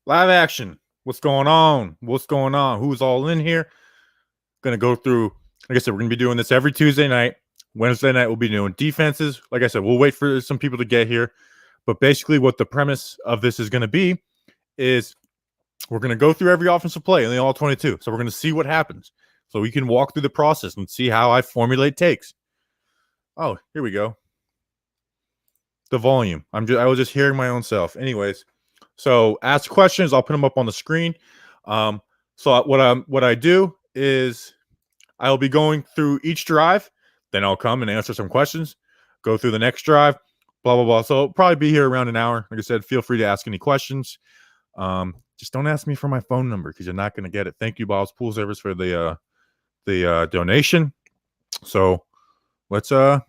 Live action. What's going on? What's going on? Who's all in here? Gonna go through. Like I said, we're gonna be doing this every Tuesday night. Wednesday night we'll be doing defenses. Like I said, we'll wait for some people to get here. But basically, what the premise of this is gonna be is we're gonna go through every offensive play in the all-22. So we're gonna see what happens. So we can walk through the process and see how I formulate takes. Oh, here we go. The volume. I was just hearing my own self. Anyways. So ask questions. I'll put them up on the screen. So what I do is I'll be going through each drive. Then I'll come and answer some questions. Go through the next drive. Blah blah blah. So I'll probably be here around an hour. Like I said, feel free to ask any questions. Just don't ask me for my phone number because you're not going to get it. Thank you, Bob's Pool Service, for the donation. So let's get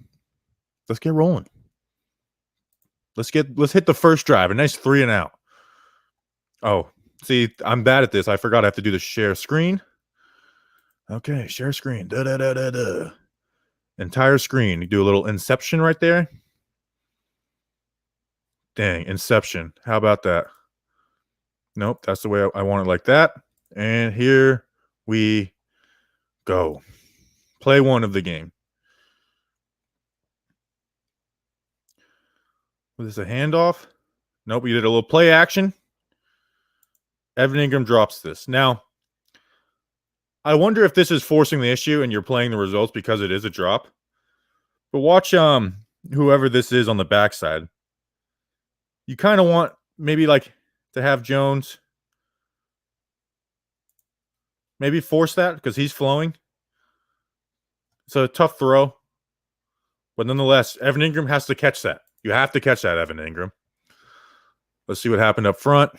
rolling. Let's hit the first drive. A nice 3 and out. Oh, see, I'm bad at this. I forgot I have to do the share screen. Okay, share screen. Entire screen. You do a little inception right there. Dang, inception. How about that? Nope, that's the way I want it, like that. And here we go. Play one of the game. Was this a handoff? Nope, we did a little play action. Evan Ingram drops this. Now, I wonder if this is forcing the issue and you're playing the results because it is a drop. But watch whoever this is on the backside. You kind of want maybe like to have Jones maybe force that because he's flowing. It's a tough throw. But nonetheless, Evan Ingram has to catch that. You have to catch that, Evan Ingram. Let's see what happened up front.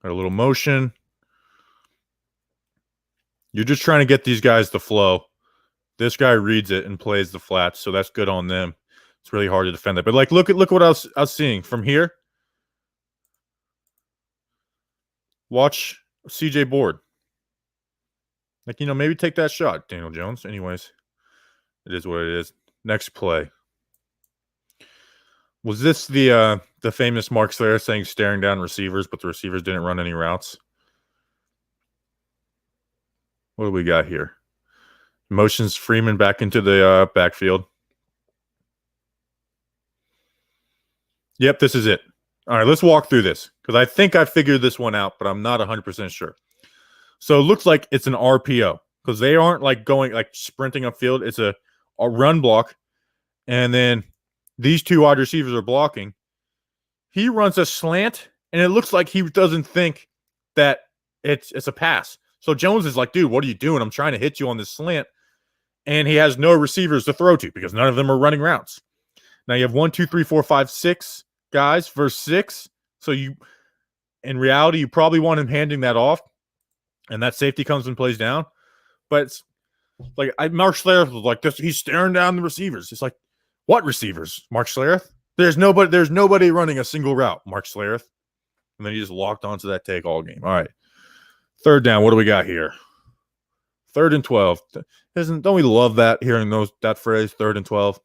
Got a little motion. You're just trying to get these guys to flow. This guy reads it and plays the flats, so that's good on them. It's really hard to defend that. But like, look what I was seeing from here. Watch CJ Board. Like, maybe take that shot, Daniel Jones. Anyways, it is what it is. Next play. Was this the famous Mark Slayer saying staring down receivers, but the receivers didn't run any routes? What do we got here? Motions Freeman back into the backfield. Yep, this is it. All right, let's walk through this because I think I figured this one out, but I'm not 100% sure. So it looks like it's an RPO because they aren't like going like sprinting upfield. It's a run block, and then these two wide receivers are blocking. He runs a slant, and it looks like he doesn't think that it's a pass. So Jones is like, dude, what are you doing? I'm trying to hit you on this slant. And he has no receivers to throw to because none of them are running routes. Now you have 1, 2, 3, 4, 5, 6 guys versus 6. So in reality, you probably want him handing that off. And that safety comes and plays down. But it's like Mark Schlereth was like this. He's staring down the receivers. It's like, what receivers? Mark Schlereth? There's nobody running a single route, Mark Schlereth. And then he just locked onto that take all game. All right. Third down. What do we got here? 3rd and 12. Don't we love that, hearing that phrase, 3rd and 12?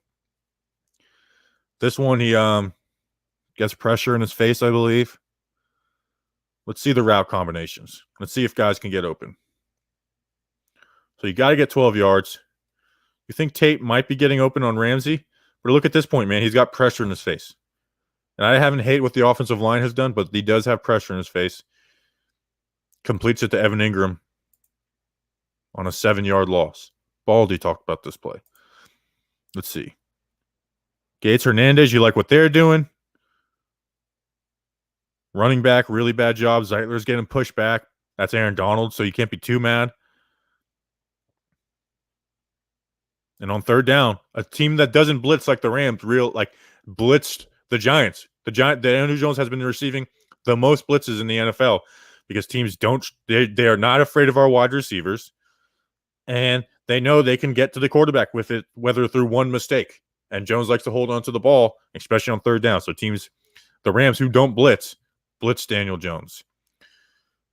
This one, he gets pressure in his face, I believe. Let's see the route combinations. Let's see if guys can get open. So you got to get 12 yards. You think Tate might be getting open on Ramsey? But look at this point, man. He's got pressure in his face. And I haven't hated what the offensive line has done, but he does have pressure in his face. Completes it to Evan Ingram on a 7-yard loss. Baldy talked about this play. Let's see. Gates Hernandez, you like what they're doing. Running back, really bad job. Zeitler's getting pushed back. That's Aaron Donald, so you can't be too mad. And on 3rd down, a team that doesn't blitz like the Rams blitzed the Giants. Daniel Jones has been receiving the most blitzes in the NFL because teams they are not afraid of our wide receivers. And they know they can get to the quarterback with it, whether through one mistake. And Jones likes to hold on to the ball, especially on 3rd down. So teams, the Rams who don't blitz Daniel Jones.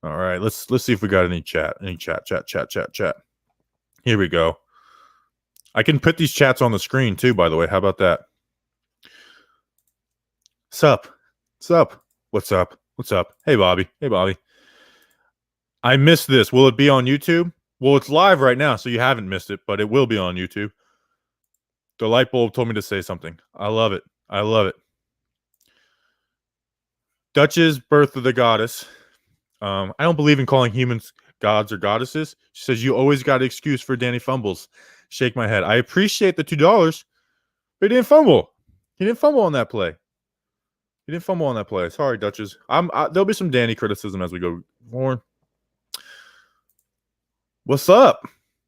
All right, let's see if we got any chat. Chat. Here we go. I can put these chats on the screen too, by the way. How about that? Sup? What's up? What's up? What's up? Hey, Bobby. Hey, Bobby. I missed this. Will it be on YouTube? Well, it's live right now, so you haven't missed it, but it will be on YouTube. The light bulb told me to say something. I love it. I love it. Duchess, Birth of the Goddess. I don't believe in calling humans gods or goddesses. She says, you always got an excuse for Danny fumbles. Shake my head. I appreciate the $2, but he didn't fumble. He didn't fumble on that play. He didn't fumble on that play. Sorry, Duchess. There'll be some Danny criticism as we go forward. What's up?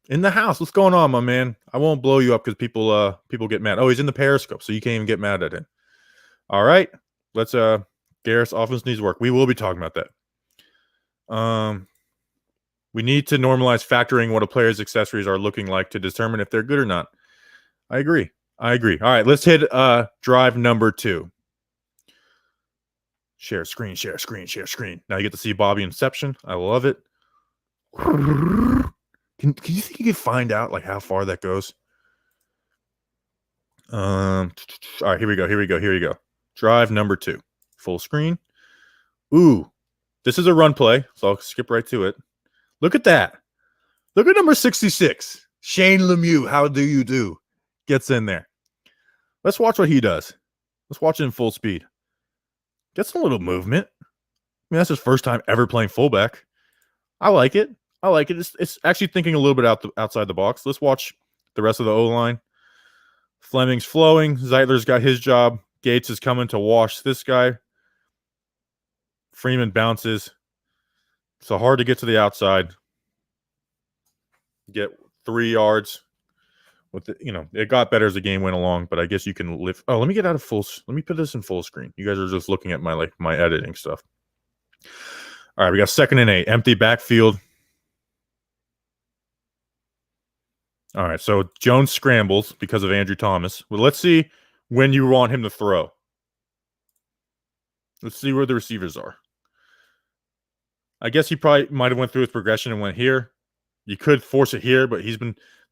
In the house. What's going on, my man? I won't blow you up because people get mad. Oh, he's in the Periscope, so you can't even get mad at him. All right. Let's Garrett's offense needs work. We will be talking about that. We need to normalize factoring what a player's accessories are looking like to determine if they're good or not. I agree. All right, let's hit drive number 2. Share screen. Now you get to see Bobby Inception. I love it. Can you think you can find out like how far that goes? All right, here we go. Drive number 2. Full screen. Ooh, this is a run play, so I'll skip right to it. Look at that. Look at number 66. Shane Lemieux, how do you do? Gets in there. Let's watch what he does. Let's watch it in full speed. Gets a little movement. I mean, that's his first time ever playing fullback. I like it. It's actually thinking a little bit outside the box. Let's watch the rest of the O-line. Fleming's flowing. Zeitler's got his job. Gates is coming to wash this guy. Freeman bounces. So hard to get to the outside. Get 3 yards. It got better as the game went along, but I guess you can lift. Oh, let me put this in full screen. You guys are just looking at my editing stuff. All right, we got 2nd and 8. Empty backfield. All right, so Jones scrambles because of Andrew Thomas. Well, let's see when you want him to throw. Let's see where the receivers are. I guess he probably might have went through his progression and went here. You could force it here, but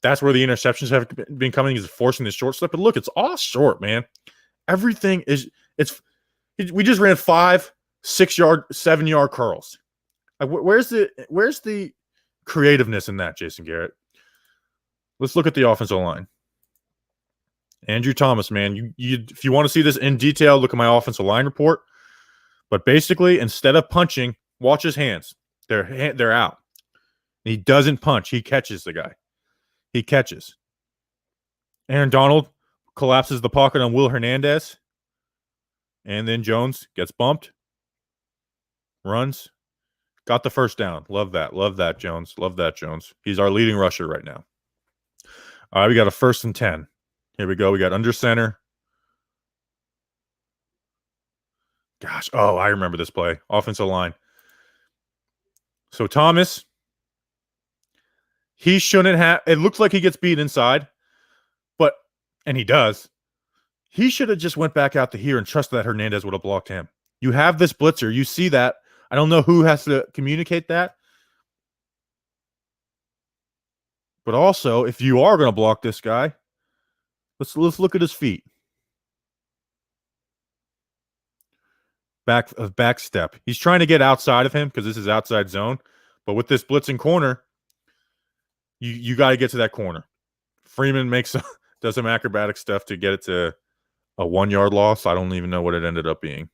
that's where the interceptions have been coming. He's forcing the short stuff. But look, it's all short, man. Everything we just ran 5, 6-yard, 7-yard curls. Like, where's the creativeness in that, Jason Garrett? Let's look at the offensive line. Andrew Thomas, man. If you want to see this in detail, look at my offensive line report. But basically, instead of punching, watch his hands. They're out. He doesn't punch. He catches the guy. He catches. Aaron Donald collapses the pocket on Will Hernandez. And then Jones gets bumped. Runs. Got the first down. Love that. Jones. He's our leading rusher right now. All right, we got a 1st and 10. Here we go. We got under center. Gosh. Oh, I remember this play. Offensive line. So Thomas, he shouldn't have. It looks like he gets beat inside, and he does. He should have just went back out to here and trusted that Hernandez would have blocked him. You have this blitzer. You see that. I don't know who has to communicate that. But also, if you are going to block this guy, let's look at his feet. Back step. He's trying to get outside of him because this is outside zone. But with this blitzing corner, you got to get to that corner. Freeman does some acrobatic stuff to get it to a 1-yard loss. I don't even know what it ended up being.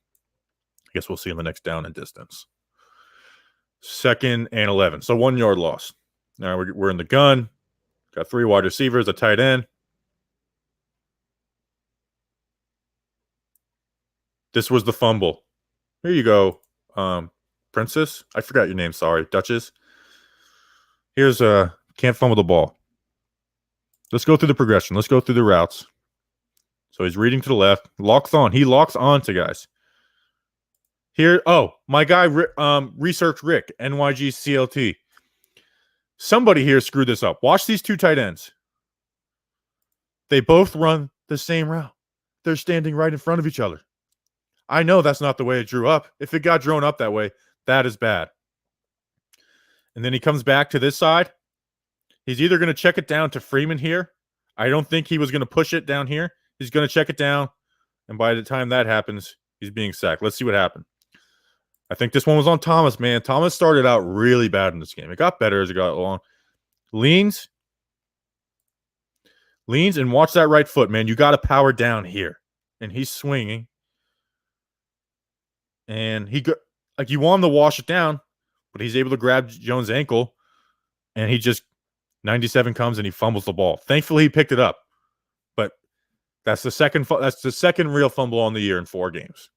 I guess we'll see in the next down and distance. 2nd and 11. So 1-yard loss. Now we're in the gun. Got 3 wide receivers, a tight end. This was the fumble. Here you go, Princess. I forgot your name. Sorry, Duchess. Here's can't fumble the ball. Let's go through the progression. Let's go through the routes. So he's reading to the left. Locks on. He locks on to guys. Here, my guy, Research Rick, NYG CLT. Somebody here screwed this up. Watch these 2 tight ends. They both run the same route. They're standing right in front of each other. I know that's not the way it drew up. If it got drawn up that way, that is bad. And then he comes back to this side. He's either going to check it down to Freeman here. I don't think he was going to push it down here. He's going to check it down. And by the time that happens, He's being sacked. Let's see what happened. I think this one was on Thomas, man. Thomas started out really bad in this game. It got better as it got along. Leans, and watch that right foot, man. You got to power down here. And he's swinging. And you want him to wash it down, but he's able to grab Jones' ankle. And he just, 97 comes and he fumbles the ball. Thankfully, he picked it up. But that's the second real fumble on the year in 4 games.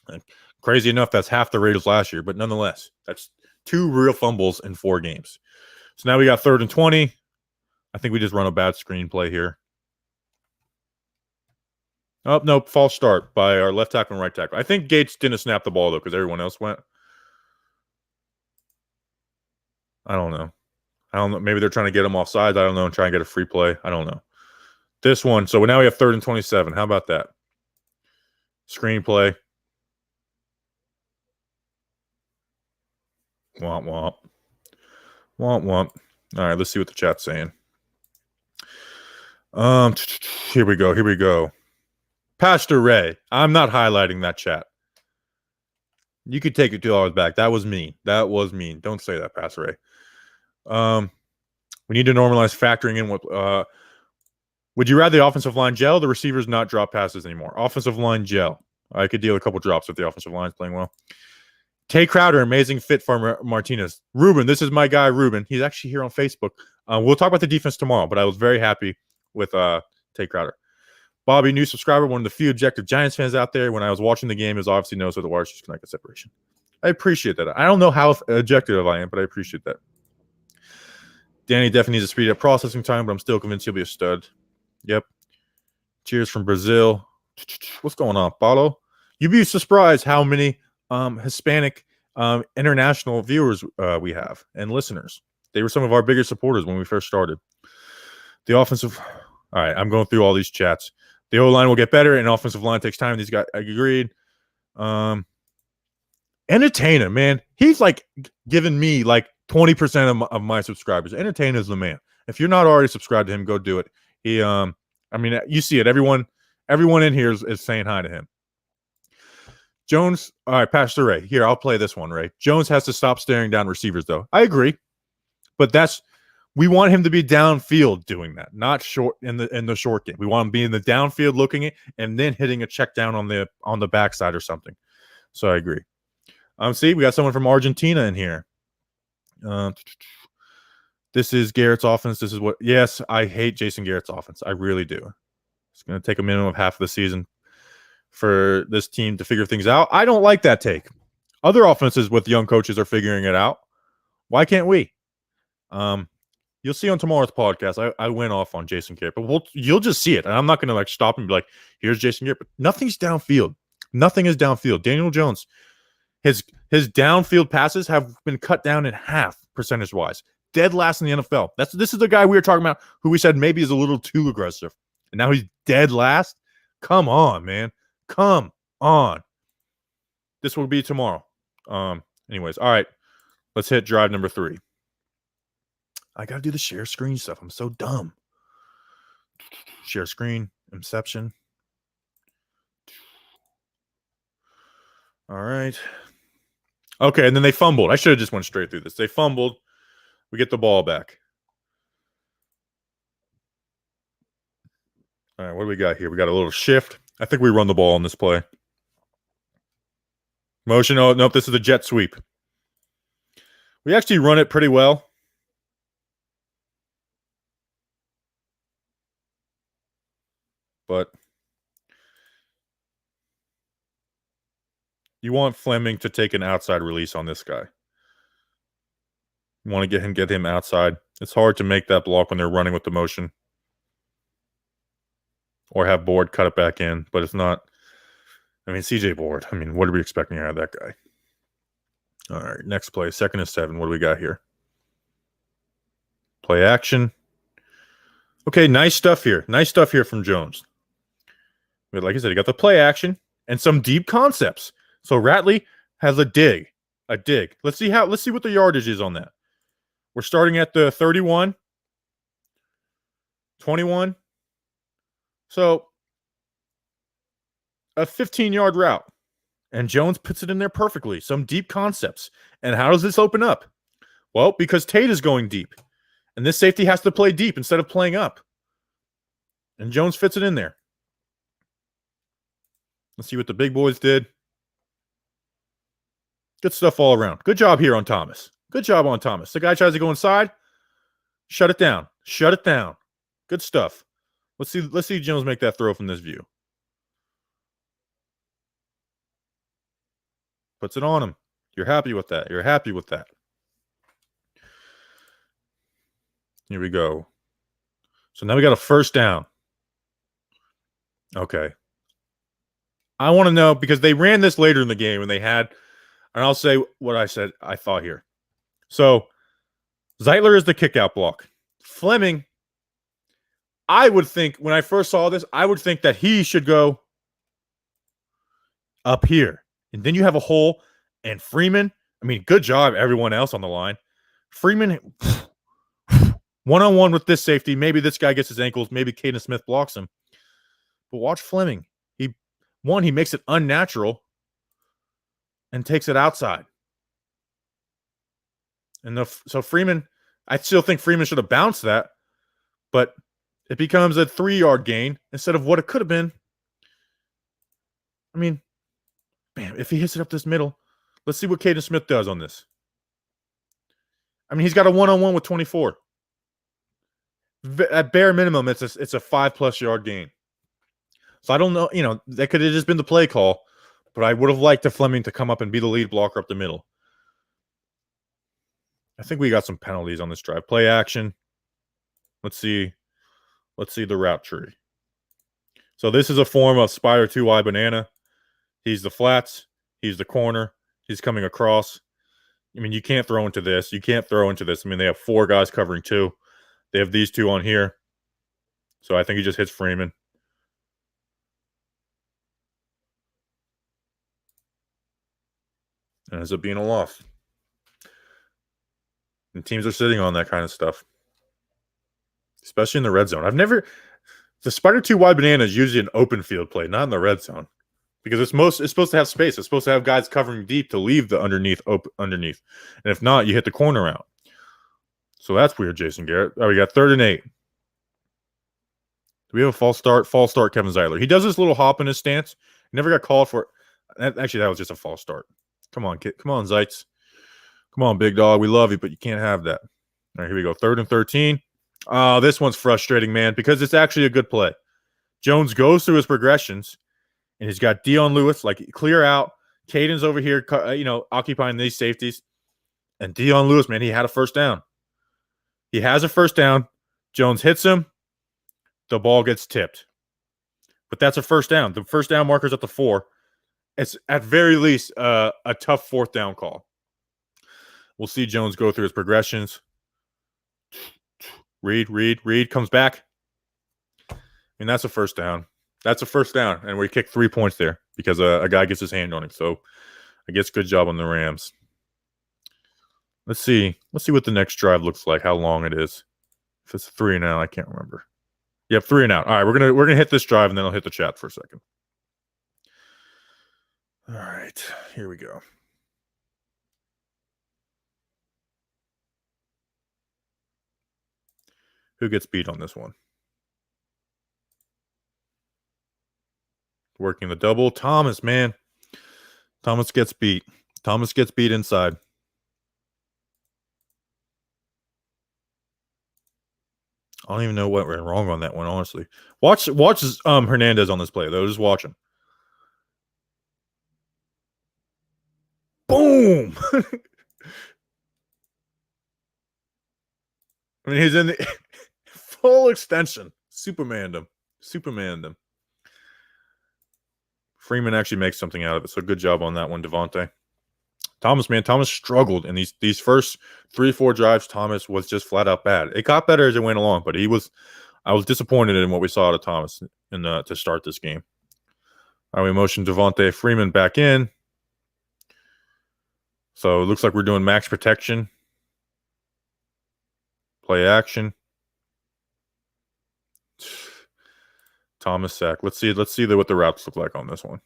And crazy enough, that's half the Raiders last year, but nonetheless, that's 2 real fumbles in 4 games. So now we got 3rd and 20. I think we just run a bad screenplay here. Oh, no, false start by our left tackle and right tackle. I think Gates didn't snap the ball, though, because everyone else went. I don't know. Maybe they're trying to get him off sides. I don't know, and try and get a free play. I don't know. This one. So now we have 3rd and 27. How about that? Screenplay. Womp, womp. Womp, womp. All right, let's see what the chat's saying. Here we go. Pastor Ray. I'm not highlighting that chat. You could take your $2 back. That was mean. Don't say that, Pastor Ray. We need to normalize factoring in what. Would you rather the offensive line gel, the receivers not drop passes anymore? Offensive line gel. I could deal with a couple drops if the offensive line is playing well. Tay Crowder, amazing fit for Martinez. Ruben, this is my guy, Ruben. He's actually here on Facebook. We'll talk about the defense tomorrow, but I was very happy with Tay Crowder. Bobby, new subscriber, one of the few objective Giants fans out there. When I was watching the game, it was obviously knows where the wires just connect the separation. I appreciate that. I don't know how objective I am, but I appreciate that. Danny definitely needs to speed up processing time, but I'm still convinced he'll be a stud. Yep. Cheers from Brazil. What's going on, Paulo? You'd be surprised how many Hispanic international viewers we have and listeners. They were some of our bigger supporters when we first started. The offensive... All right, I'm going through all these chats. The O-line will get better, and offensive line takes time. These guys, I agreed. Entertainer, man. He's like giving me like 20% of my subscribers. Entertainer is the man. If you're not already subscribed to him, go do it. He, I mean, you see it. Everyone in here is saying hi to him. Jones, all right, Pastor Ray. Here, I'll play this one, Ray. Jones has to stop staring down receivers, though. I agree. But we want him to be downfield doing that, not short in the short game. We want him to be in the downfield looking it and then hitting a check down on the backside or something. So I agree. See, we got someone from Argentina in here. This is Garrett's offense. Yes, I hate Jason Garrett's offense. I really do. It's going to take a minimum of half of the season for this team to figure things out. I don't like that take. Other offenses with young coaches are figuring it out. Why can't we? You'll see on tomorrow's podcast. I went off on Jason Garrett, but you'll just see it. And I'm not going to like stop and be like, here's Jason Garrett. But nothing's downfield. Nothing is downfield. Daniel Jones, his downfield passes have been cut down in half percentage-wise. Dead last in the NFL. This is the guy we were talking about who we said maybe is a little too aggressive. And now he's dead last? Come on, man. Come on. This will be tomorrow. Anyways, all right. Let's hit drive number 3. I got to do the share screen stuff. I'm so dumb. Share screen. Inception. All right. Okay, and then they fumbled. I should have just went straight through this. They fumbled. We get the ball back. All right, what do we got here? We got a little shift. I think we run the ball on this play. Motion. Oh, nope, this is a jet sweep. We actually run it pretty well. But you want Fleming to take an outside release on this guy. You want to get him outside. It's hard to make that block when they're running with the motion. Or have Board cut it back in, but it's not. I mean, CJ Board. I mean, what are we expecting out of that guy? All right, next play. 2nd and 7. What do we got here? Play action. Okay, nice stuff here. Nice stuff here from Jones. But like I said, he got the play action and some deep concepts. So Ratley has a dig. Let's see what the yardage is on that. We're starting at the 31, 21. So a 15-yard route. And Jones puts it in there perfectly. Some deep concepts. And how does this open up? Well, because Tate is going deep. And this safety has to play deep instead of playing up. And Jones fits it in there. Let's see what the big boys did. Good stuff all around. Good job here on Thomas. Good job on Thomas. The guy tries to go inside. Shut it down. Shut it down. Good stuff. Let's see Jones make that throw from this view. Puts it on him. You're happy with that. You're happy with that. Here we go. So now we got a first down. Okay. I want to know, because they ran this later in the game and they had, and I'll say what I thought here. So Zeitler is the kickout block. Fleming, I would think, when I first saw this, I would think that he should go up here. And then you have a hole, and Freeman, I mean, good job, everyone else on the line. Freeman, one-on-one with this safety. Maybe this guy gets his ankles. Maybe Caden Smith blocks him. But watch Fleming. He makes it unnatural and takes it outside. And so Freeman, I still think Freeman should have bounced that, but it becomes a 3-yard gain instead of what it could have been. I mean, man, if he hits it up this middle, let's see what Caden Smith does on this. I mean, he's got a one-on-one with 24. At bare minimum, it's a 5+ yard gain. So I don't know, that could have just been the play call, but I would have liked the Fleming to come up and be the lead blocker up the middle. I think we got some penalties on this drive. Play action. Let's see the route tree. So this is a form of Spider 2-eye banana. He's the flats. He's the corner. He's coming across. I mean, you can't throw into this. You can't throw into this. I mean, they have 4 guys covering 2. They have these 2 on here. So I think he just hits Freeman. And ends up being a loss. And teams are sitting on that kind of stuff. Especially in the red zone. The Spider 2-wide banana is usually an open field play, not in the red zone. Because it's supposed to have space. It's supposed to have guys covering deep to leave the underneath. And if not, you hit the corner out. So that's weird, Jason Garrett. Oh, we got 3rd and 8. Do we have a false start? False start, Kevin Zeitler. He does this little hop in his stance. Never got called for it. Actually, that was just a false start. Come on, kid. Come on, Zeitz. Come on, big dog. We love you, but you can't have that. All right, here we go. 3rd and 13. This one's frustrating, man, because it's actually a good play. Jones goes through his progressions, and he's got Dion Lewis, like, clear out. Caden's over here, occupying these safeties. And Dion Lewis, man, he had a first down. He has a first down. Jones hits him. The ball gets tipped. But that's a first down. The first down marker's at the 4. It's at very least a tough 4th down call. We'll see Jones go through his progressions. Reed comes back. I mean, that's a first down. That's a first down. And we kicked 3 points there because a guy gets his hand on him. So I guess good job on the Rams. Let's see what the next drive looks like, how long it is. If it's 3 and out, I can't remember. Yep, 3 and out. All right, we're gonna hit this drive and then I'll hit the chat for a second. All right, here we go. Who gets beat on this one? Working the double. Thomas, man. Thomas gets beat. Thomas gets beat inside. I don't even know what went wrong on that one, honestly. Watch Hernandez on this play, though. Just watch him. Boom! I mean, he's in the full extension. Supermaned him. Freeman actually makes something out of it, so good job on that one, Devontae. Thomas struggled in these first 3-4 drives. Thomas was just flat out bad. It got better as it went along, but I was disappointed in what we saw out of Thomas to start this game. All right, we motioned Devontae Freeman back in. So it looks like we're doing max protection. Play action. Thomas sack. Let's see what the routes look like on this one.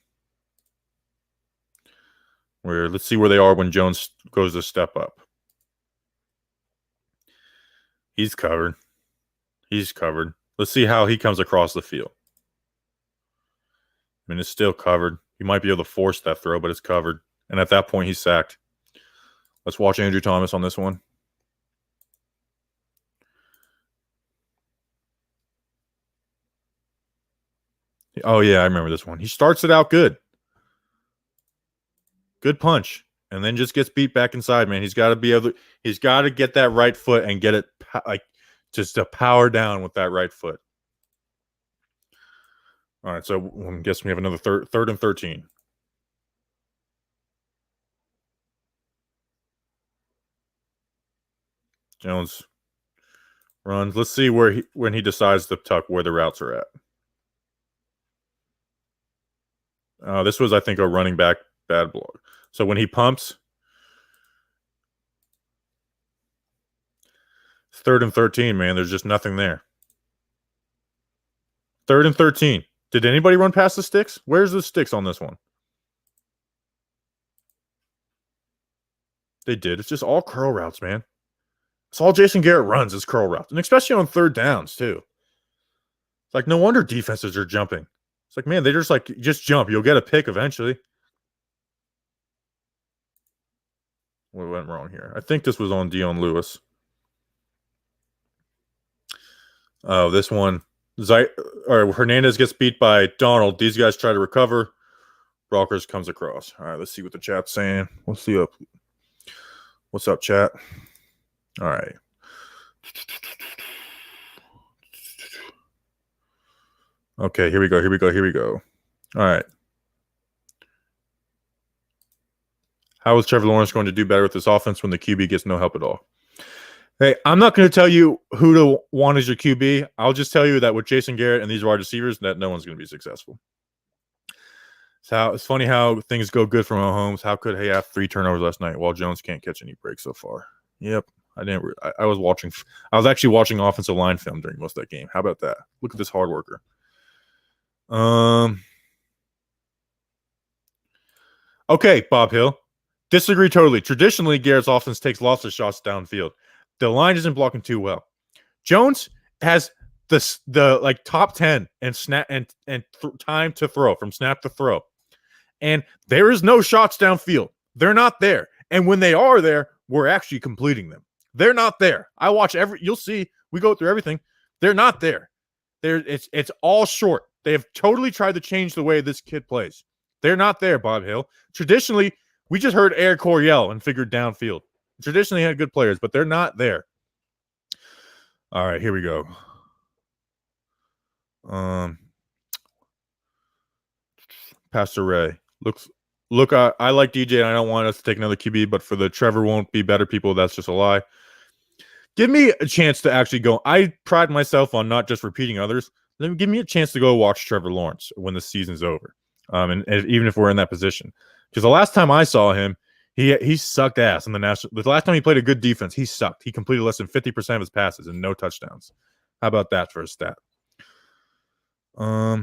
Let's see where they are when Jones goes to step up. He's covered. Let's see how he comes across the field. I mean, it's still covered. He might be able to force that throw, but it's covered. And at that point, he's sacked. Let's watch Andrew Thomas on this one. Oh, yeah, I remember this one. He starts it out good. Good punch. And then just gets beat back inside, man. He's got to be able to, he's got to get that right foot and get it just to power down with that right foot. All right, so I'm guessing we have another third and 13. Jones runs. Let's see when he decides to tuck where the routes are at. This was, I think, a running back bad block. So when he pumps, it's 3rd and 13, man. There's just nothing there. 3rd and 13. Did anybody run past the sticks? Where's the sticks on this one? They did. It's just all curl routes, man. It's all Jason Garrett runs is curl routes. And especially on 3rd downs, too. It's like, no wonder defenses are jumping. It's like, man, they just jump. You'll get a pick eventually. What went wrong here? I think this was on Dion Lewis. Oh, this one. Hernandez gets beat by Donald. These guys try to recover. Brockers comes across. All right, let's see what the chat's saying. We'll see up. What's up, chat? All right. Okay, here we go. All right. How is Trevor Lawrence going to do better with this offense when the QB gets no help at all? Hey, I'm not going to tell you who to want as your QB. I'll just tell you that with Jason Garrett and these wide receivers, that no one's going to be successful. It's funny how things go good for Mahomes. How could he have 3 turnovers last night while Jones can't catch any breaks so far? Yep, I was watching. I was actually watching offensive line film during most of that game. How about that? Look at this hard worker. Okay, Bob Hill. Disagree totally. Traditionally, Garrett's offense takes lots of shots downfield. The line isn't blocking too well. Jones has the top 10 and snap and time to throw from snap to throw. And there is no shots downfield. They're not there. And when they are there, we're actually completing them. They're not there. I watch you'll see, we go through everything. They're not there. It's all short. They have totally tried to change the way this kid plays. They're not there, Bob Hill. Traditionally, we just heard Eric Coryell and figured downfield. Traditionally had good players, but they're not there. All right, here we go. Pastor Ray. Look, I like DJ and I don't want us to take another QB, but for the Trevor won't be better people, that's just a lie. Give me a chance to actually go. I pride myself on not just repeating others. Give me a chance to go watch Trevor Lawrence when the season's over. And even if we're in that position. Because the last time I saw him, he sucked ass in the national. The last time he played a good defense, he sucked. He completed less than 50% of his passes and no touchdowns. How about that for a stat? Oh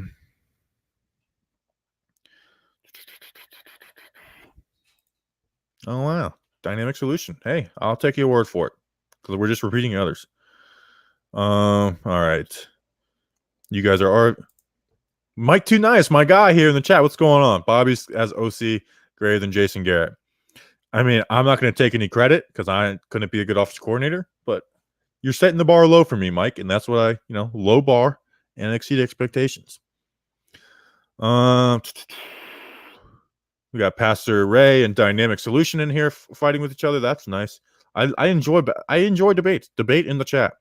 wow, dynamic solution. Hey, I'll take your word for it because we're just repeating others. All right, you guys are Mike Too Nice, my guy here in the chat. What's going on? Bobby's as OC greater than Jason Garrett. I mean, I'm not going to take any credit because I couldn't be a good offensive coordinator, but you're setting the bar low for me, Mike, and that's what low bar and exceed expectations. We got Pastor Ray and Dynamic Solution in here fighting with each other. That's nice. I enjoy debate in the chat.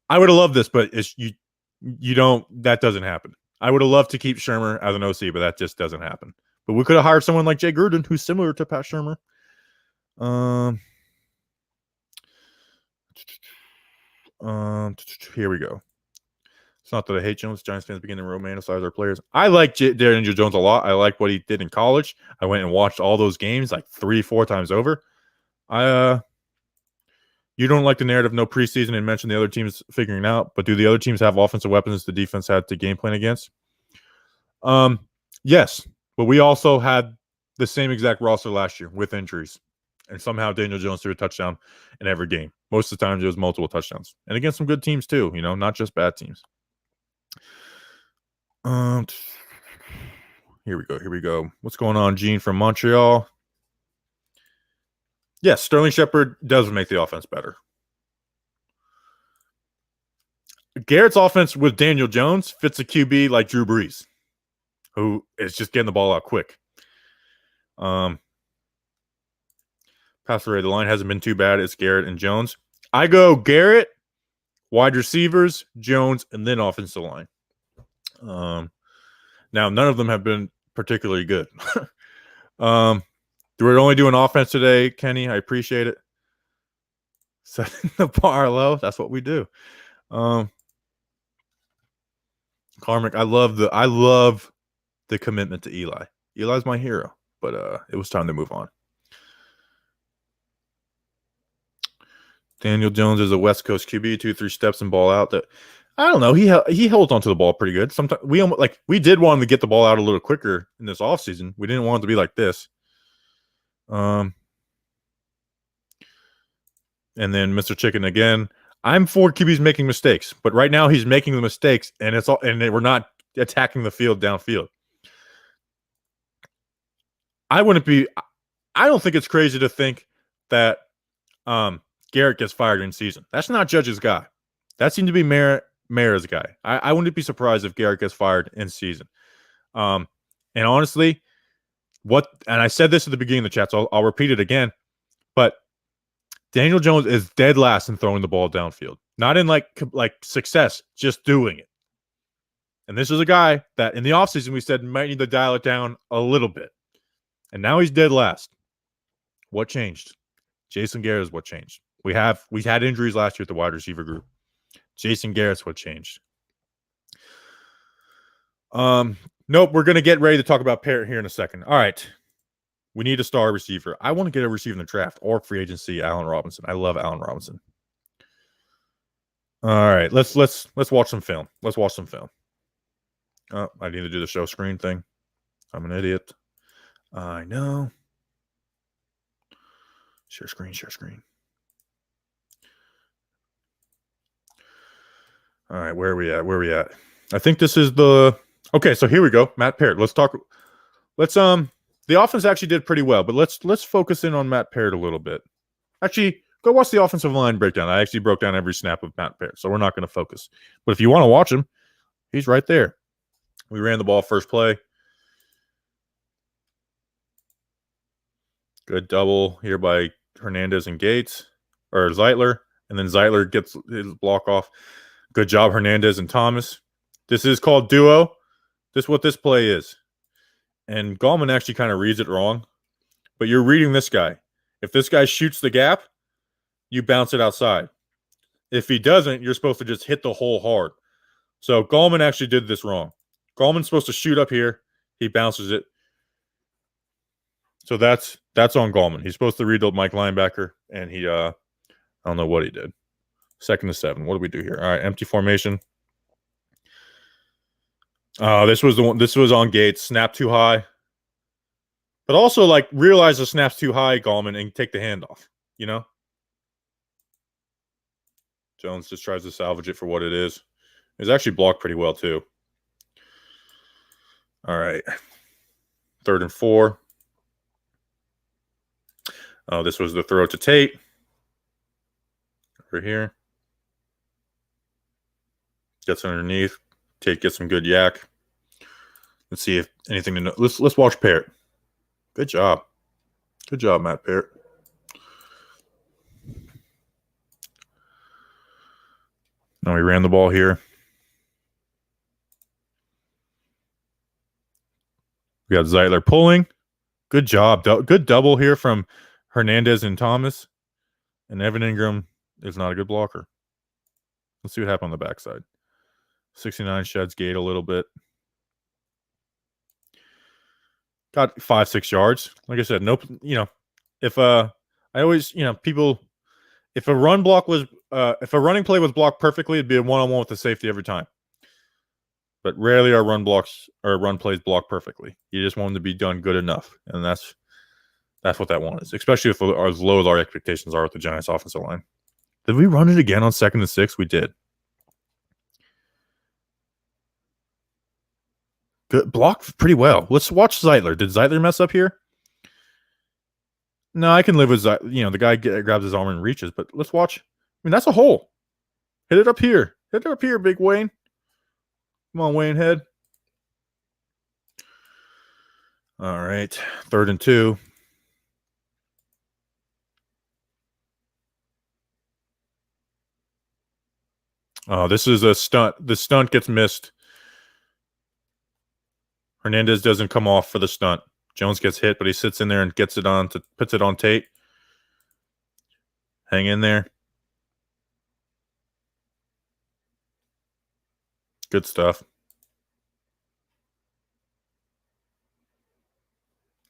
I would have loved this, but you don't. That doesn't happen. I would have loved to keep Shermer as an OC, but that just doesn't happen. But we could have hired someone like Jay Gruden, who's similar to Pat Shermer. Here we go. It's not that I hate Jones. Giants fans begin to romanticize our players. I like Daniel Jones a lot. I like what he did in college. I went and watched all those games like 3-4 times over. You don't like the narrative, no preseason, and mention the other teams figuring it out. But do the other teams have offensive weapons the defense had to game plan against? Yes, but we also had the same exact roster last year with injuries. And somehow Daniel Jones threw a touchdown in every game. Most of the times it was multiple touchdowns. And against some good teams too, not just bad teams. Here we go. What's going on, Gene from Montreal? Yes, Sterling Shepard does make the offense better. Garrett's offense with Daniel Jones fits a QB like Drew Brees, who is just getting the ball out quick. Pass rate, the line hasn't been too bad. It's Garrett and Jones. I go Garrett, wide receivers, Jones, and then offensive line. Now, none of them have been particularly good. We're only doing offense today, Kenny. I appreciate it. Setting the bar low. That's what we do. Carmick, I love the commitment to Eli. Eli's my hero, but it was time to move on. Daniel Jones is a West Coast QB, 2-3 steps and ball out. That I don't know. He holds onto the ball pretty good. Sometimes we did want him to get the ball out a little quicker in this offseason. We didn't want it to be like this. And then Mr. Chicken again. I'm for QBs making mistakes, but right now he's making the mistakes, and we're not attacking the field downfield. I don't think it's crazy to think that Garrett gets fired in season. That's not Judge's guy. That seemed to be Mara's guy. I wouldn't be surprised if Garrett gets fired in season. And honestly, and I said this at the beginning of the chat, so I'll repeat it again, but Daniel Jones is dead last in throwing the ball downfield. Not in like success, just doing it. And this is a guy that in the offseason we said might need to dial it down a little bit. And now he's dead last. What changed? Jason Garrett is what changed. We had injuries last year at the wide receiver group. Jason Garrett's what changed. Nope, we're going to get ready to talk about Parrott here in a second. All right. We need a star receiver. I want to get a receiver in the draft or free agency, Allen Robinson. I love Allen Robinson. All right, let's watch some film. Let's watch some film. Oh, I need to do the show screen thing. I'm an idiot. I know. Share screen. All right, where are we at? I think this is okay, so here we go. Matt Parrott. The offense actually did pretty well, but let's focus in on Matt Parrott a little bit. Actually, go watch the offensive line breakdown. I actually broke down every snap of Matt Parrott, so we're not going to focus. But if you want to watch him, he's right there. We ran the ball first play. Good double here by Hernandez and Gates, or Zeitler, and then Zeitler gets his block off. Good job, Hernandez and Thomas. This is called duo. This is what this play is. And Gallman actually kind of reads it wrong, but you're reading this guy. If this guy shoots the gap, you bounce it outside. If he doesn't, you're supposed to just hit the hole hard. So Gallman actually did this wrong. Gallman's supposed to shoot up here. He bounces it. So that's on Gallman. He's supposed to read the Mike linebacker, and he I don't know what he did. 2nd and 7. What do we do here? All right, empty formation. This was the one. This was on Gates. Snap too high, but also realize the snap's too high, Gallman, and take the handoff. Jones just tries to salvage it for what it is. It's actually blocked pretty well too. All right, 3rd and 4. This was the throw to Tate over here. Gets underneath. Tate gets some good yak. Let's see if anything to know. Let's watch Parrott. Good job. Good job, Matt Parrott. Now we ran the ball here. We got Zeitler pulling. Good job. Good double here from Hernandez and Thomas. And Evan Ingram is not a good blocker. Let's see what happened on the backside. 69 sheds Gate a little bit. Got 5-6 yards. Like I said, nope. If I always, people, if a running play was blocked perfectly, it'd be a one-on-one with the safety every time. But rarely our run blocks or run plays block perfectly. You just want them to be done good enough, and that's what that one is. Especially if as low as our expectations are with the Giants' offensive line. Did we run it again on 2nd and 6? We did. Good block pretty well. Let's watch Zeitler. Did Zeitler mess up here? No, I can live with the guy grabs his arm and reaches, but let's watch. I mean, that's a hole. Hit it up here. Hit it up here, big Wayne. Come on, Wayne Head. All right, 3rd and 2. Oh, this is a stunt. The stunt gets missed. Hernandez doesn't come off for the stunt. Jones gets hit, but he sits in there and puts it on tape. Hang in there. Good stuff.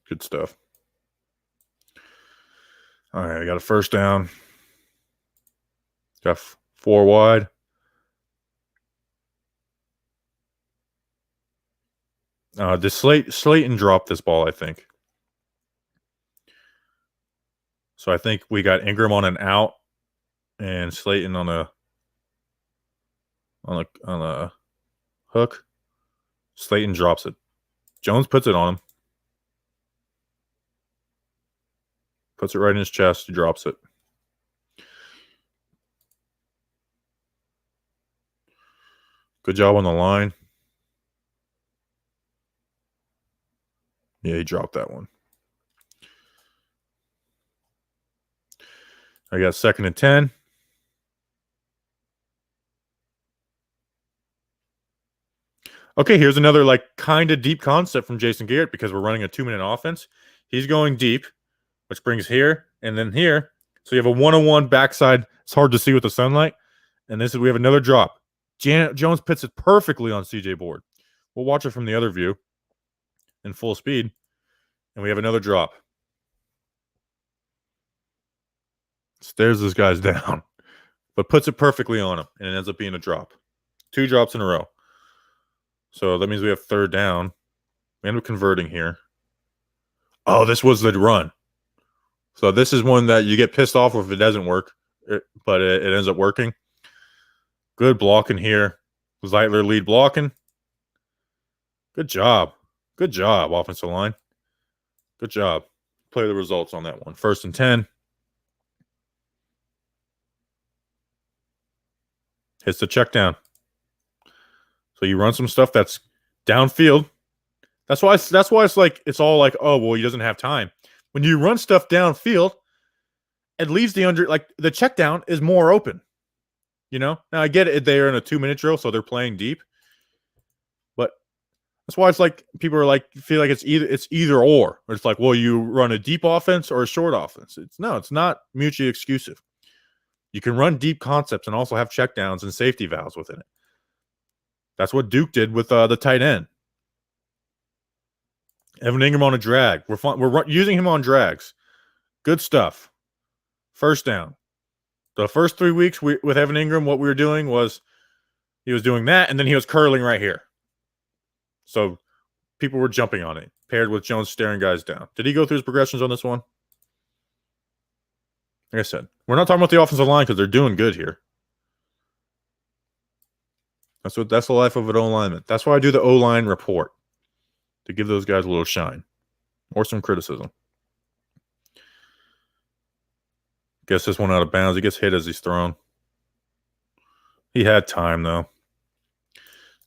Good stuff. All right, I got a first down. Got 4 wide. Slayton dropped this ball, I think. So I think we got Ingram on an out and Slayton on a hook. Slayton drops it. Jones puts it on him. Puts it right in his chest. He drops it. Good job on the line. Yeah, he dropped that one. I got 2nd and 10. Okay, here's another kind of deep concept from Jason Garrett because we're running a 2-minute offense. He's going deep, which brings here and then here. So you have a 1-on-1 backside. It's hard to see with the sunlight. And we have another drop. Jones puts it perfectly on CJ Board. We'll watch it from the other view in full speed. And we have another drop. Stares this guy's down, but puts it perfectly on him, and it ends up being a drop. 2 drops in a row. So that means we have 3rd down. We end up converting here. Oh, this was the run. So this is one that you get pissed off if it doesn't work, but it ends up working. Good blocking here. Zeitler lead blocking. Good job. Good job, offensive line. Good job. Play the results on that one. 1st and 10. Hits the check down. So you run some stuff that's downfield. That's why it's all like, oh, well, he doesn't have time. When you run stuff downfield, it leaves the check down is more open. Now I get it. They're in a 2-minute drill, so they're playing deep. But that's why it's like people are feel like it's either or. It's like, well, you run a deep offense or a short offense. It's not mutually exclusive. You can run deep concepts and also have checkdowns and safety valves within it. That's what Duke did with the tight end. Evan Ingram on a drag. We're using him on drags. Good stuff. 1st down. The first 3 weeks with Evan Ingram, what we were doing was he was doing that, and then he was curling right here. So people were jumping on it, paired with Jones staring guys down. Did he go through his progressions on this one? Like I said, we're not talking about the offensive line because they're doing good here. That's the life of an O-lineman. That's why I do the O-line report, to give those guys a little shine or some criticism. Gets this one out of bounds. He gets hit as he's thrown. He had time, though.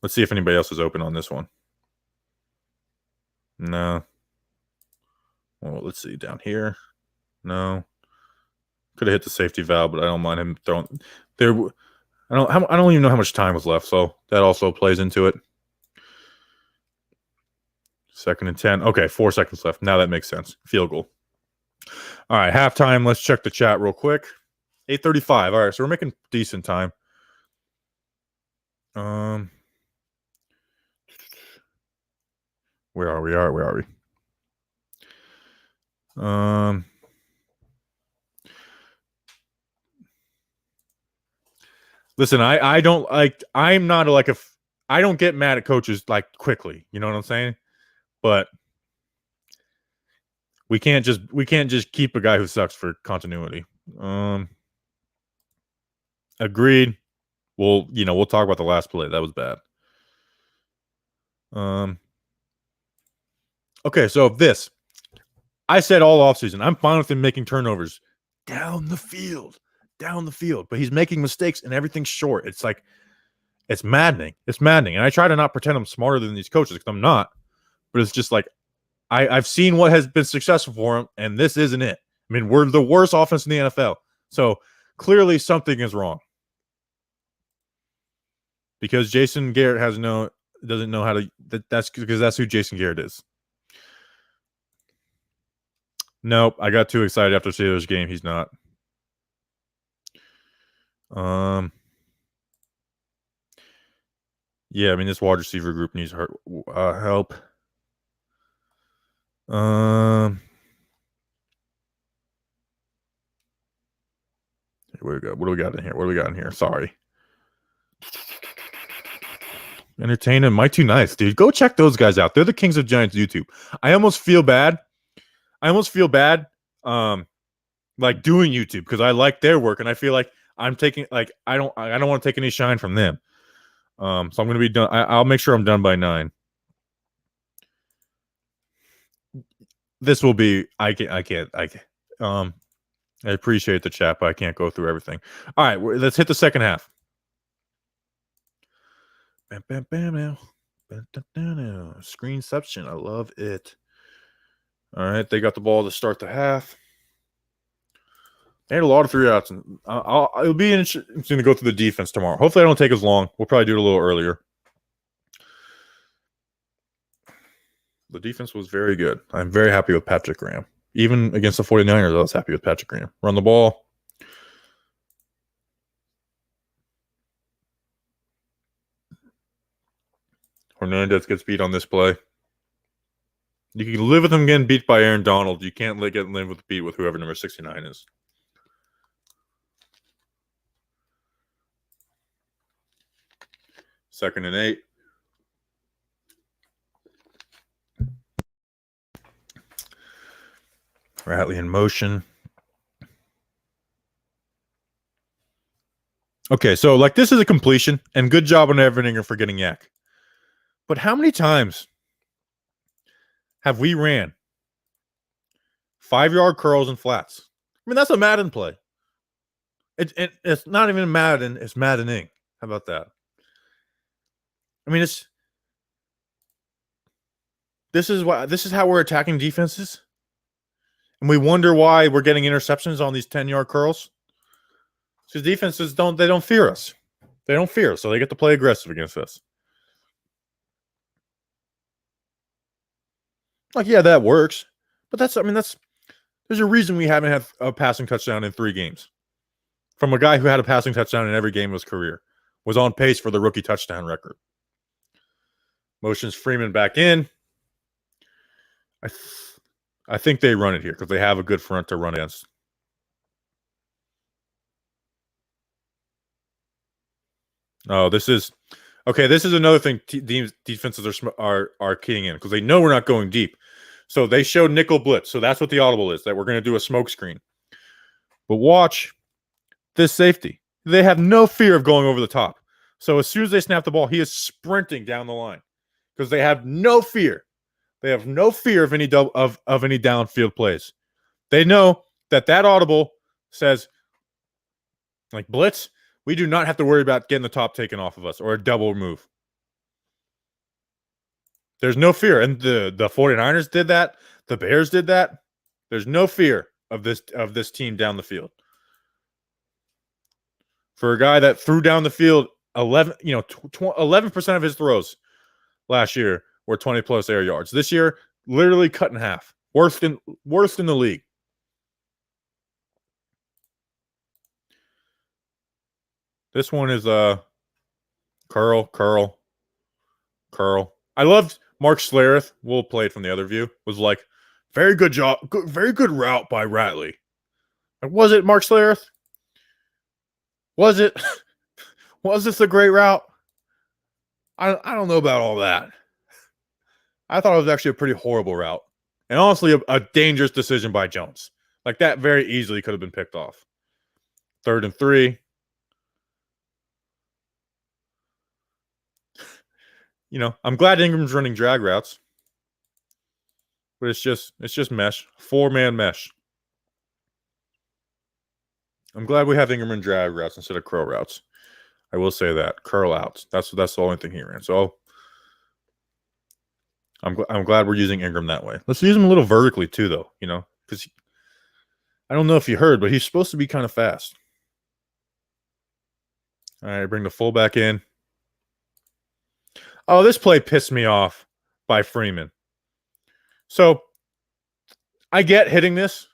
Let's see if anybody else is open on this one. No. Well, let's see. Down here. No. Could have hit the safety valve, but I don't mind him throwing. I don't even know how much time was left, so that also plays into it. 2nd and 10. Okay, 4 seconds left. Now that makes sense. Field goal. All right, halftime. Let's check the chat real quick. 8:35. All right, so we're making decent time. Where are we? Listen, I don't like. I'm not like a. I don't get mad at coaches like quickly. You know what I'm saying? But we can't just keep a guy who sucks for continuity. Agreed. We'll talk about the last play. That was bad. Okay, so this I said all offseason, I'm fine with him making turnovers down the field, but he's making mistakes and everything's short. It's like it's maddening. And I try to not pretend I'm smarter than these coaches because I'm not. But it's just like I've seen what has been successful for him, and this isn't it. I mean, we're the worst offense in the NFL, so clearly something is wrong. Because Jason Garrett doesn't know how to. That's because that's who Jason Garrett is. Nope, I got too excited after Steelers game. He's not. Yeah, I mean this wide receiver group needs help. What do we got in here? Sorry. Entertain him. Might too nice, dude. Go check those guys out. They're the Kings of Giants YouTube. I almost feel bad. Like doing YouTube because I like their work and I feel like I'm taking I don't want to take any shine from them. So I'm gonna be done. I'll make sure I'm done by 9. This will be I appreciate the chat, but I can't go through everything. All right, let's hit the second half. Bam, bam, bam, now. Screenception. I love it. All right, they got the ball to start the half. They had a lot of 3 outs, and it'll be interesting to go through the defense tomorrow. Hopefully, I don't take as long. We'll probably do it a little earlier. The defense was very good. I'm very happy with Patrick Graham. Even against the 49ers, I was happy with Patrick Graham. Run the ball. Hernandez gets beat on this play. You can live with him getting beat by Aaron Donald. You can't live with beat with whoever number 69 is. Second and 8. Ratley in motion. Okay, so like this is a completion, and good job on Everninger for getting yak. But how many times have we ran 5-yard curls and flats? I mean, that's a Madden play. It's not even Madden, it's maddening. How about that? I mean, this is how we're attacking defenses. And we wonder why we're getting interceptions on these 10-yard curls. Because defenses don't fear us. They don't fear us, so they get to play aggressive against us. Like, yeah, that works. But there's a reason we haven't had a passing touchdown in 3 games. From a guy who had a passing touchdown in every game of his career. Was on pace for the rookie touchdown record. Motions Freeman back in. I think they run it here because they have a good front to run against. Oh, this is another thing defenses are keying in because they know we're not going deep. So they showed nickel blitz. So that's what the audible is, that we're going to do a smoke screen. But watch this safety. They have no fear of going over the top. So as soon as they snap the ball, he is sprinting down the line because they have no fear. They have no fear of any any downfield plays. They know that audible says, like, blitz, we do not have to worry about getting the top taken off of us or a double move. There's no fear. And the 49ers did that. The Bears did that. There's no fear of this team down the field. For a guy that threw down the field 11% of his throws last year were 20+ air yards. This year, literally cut in half. Worst in the league. This one is curl. I loved Mark Schlereth. We'll play it from the other view. Was like, very good job, very good route by Ratley. Was it Mark Schlereth? Was it? Was this a great route? I don't know about all that. I thought it was actually a pretty horrible route. And honestly, a dangerous decision by Jones. Like that very easily could have been picked off. 3rd and 3. You know, I'm glad Ingram's running drag routes. But it's just mesh. 4-man mesh. I'm glad we have Ingram and drag routes instead of curl routes. I will say that. Curl outs. That's the only thing he ran. So I'm glad we're using Ingram that way. Let's use him a little vertically too, though, you know, because I don't know if you heard, but he's supposed to be kind of fast. All right, bring the fullback in. Oh, this play pissed me off by Freeman. So I get hitting this,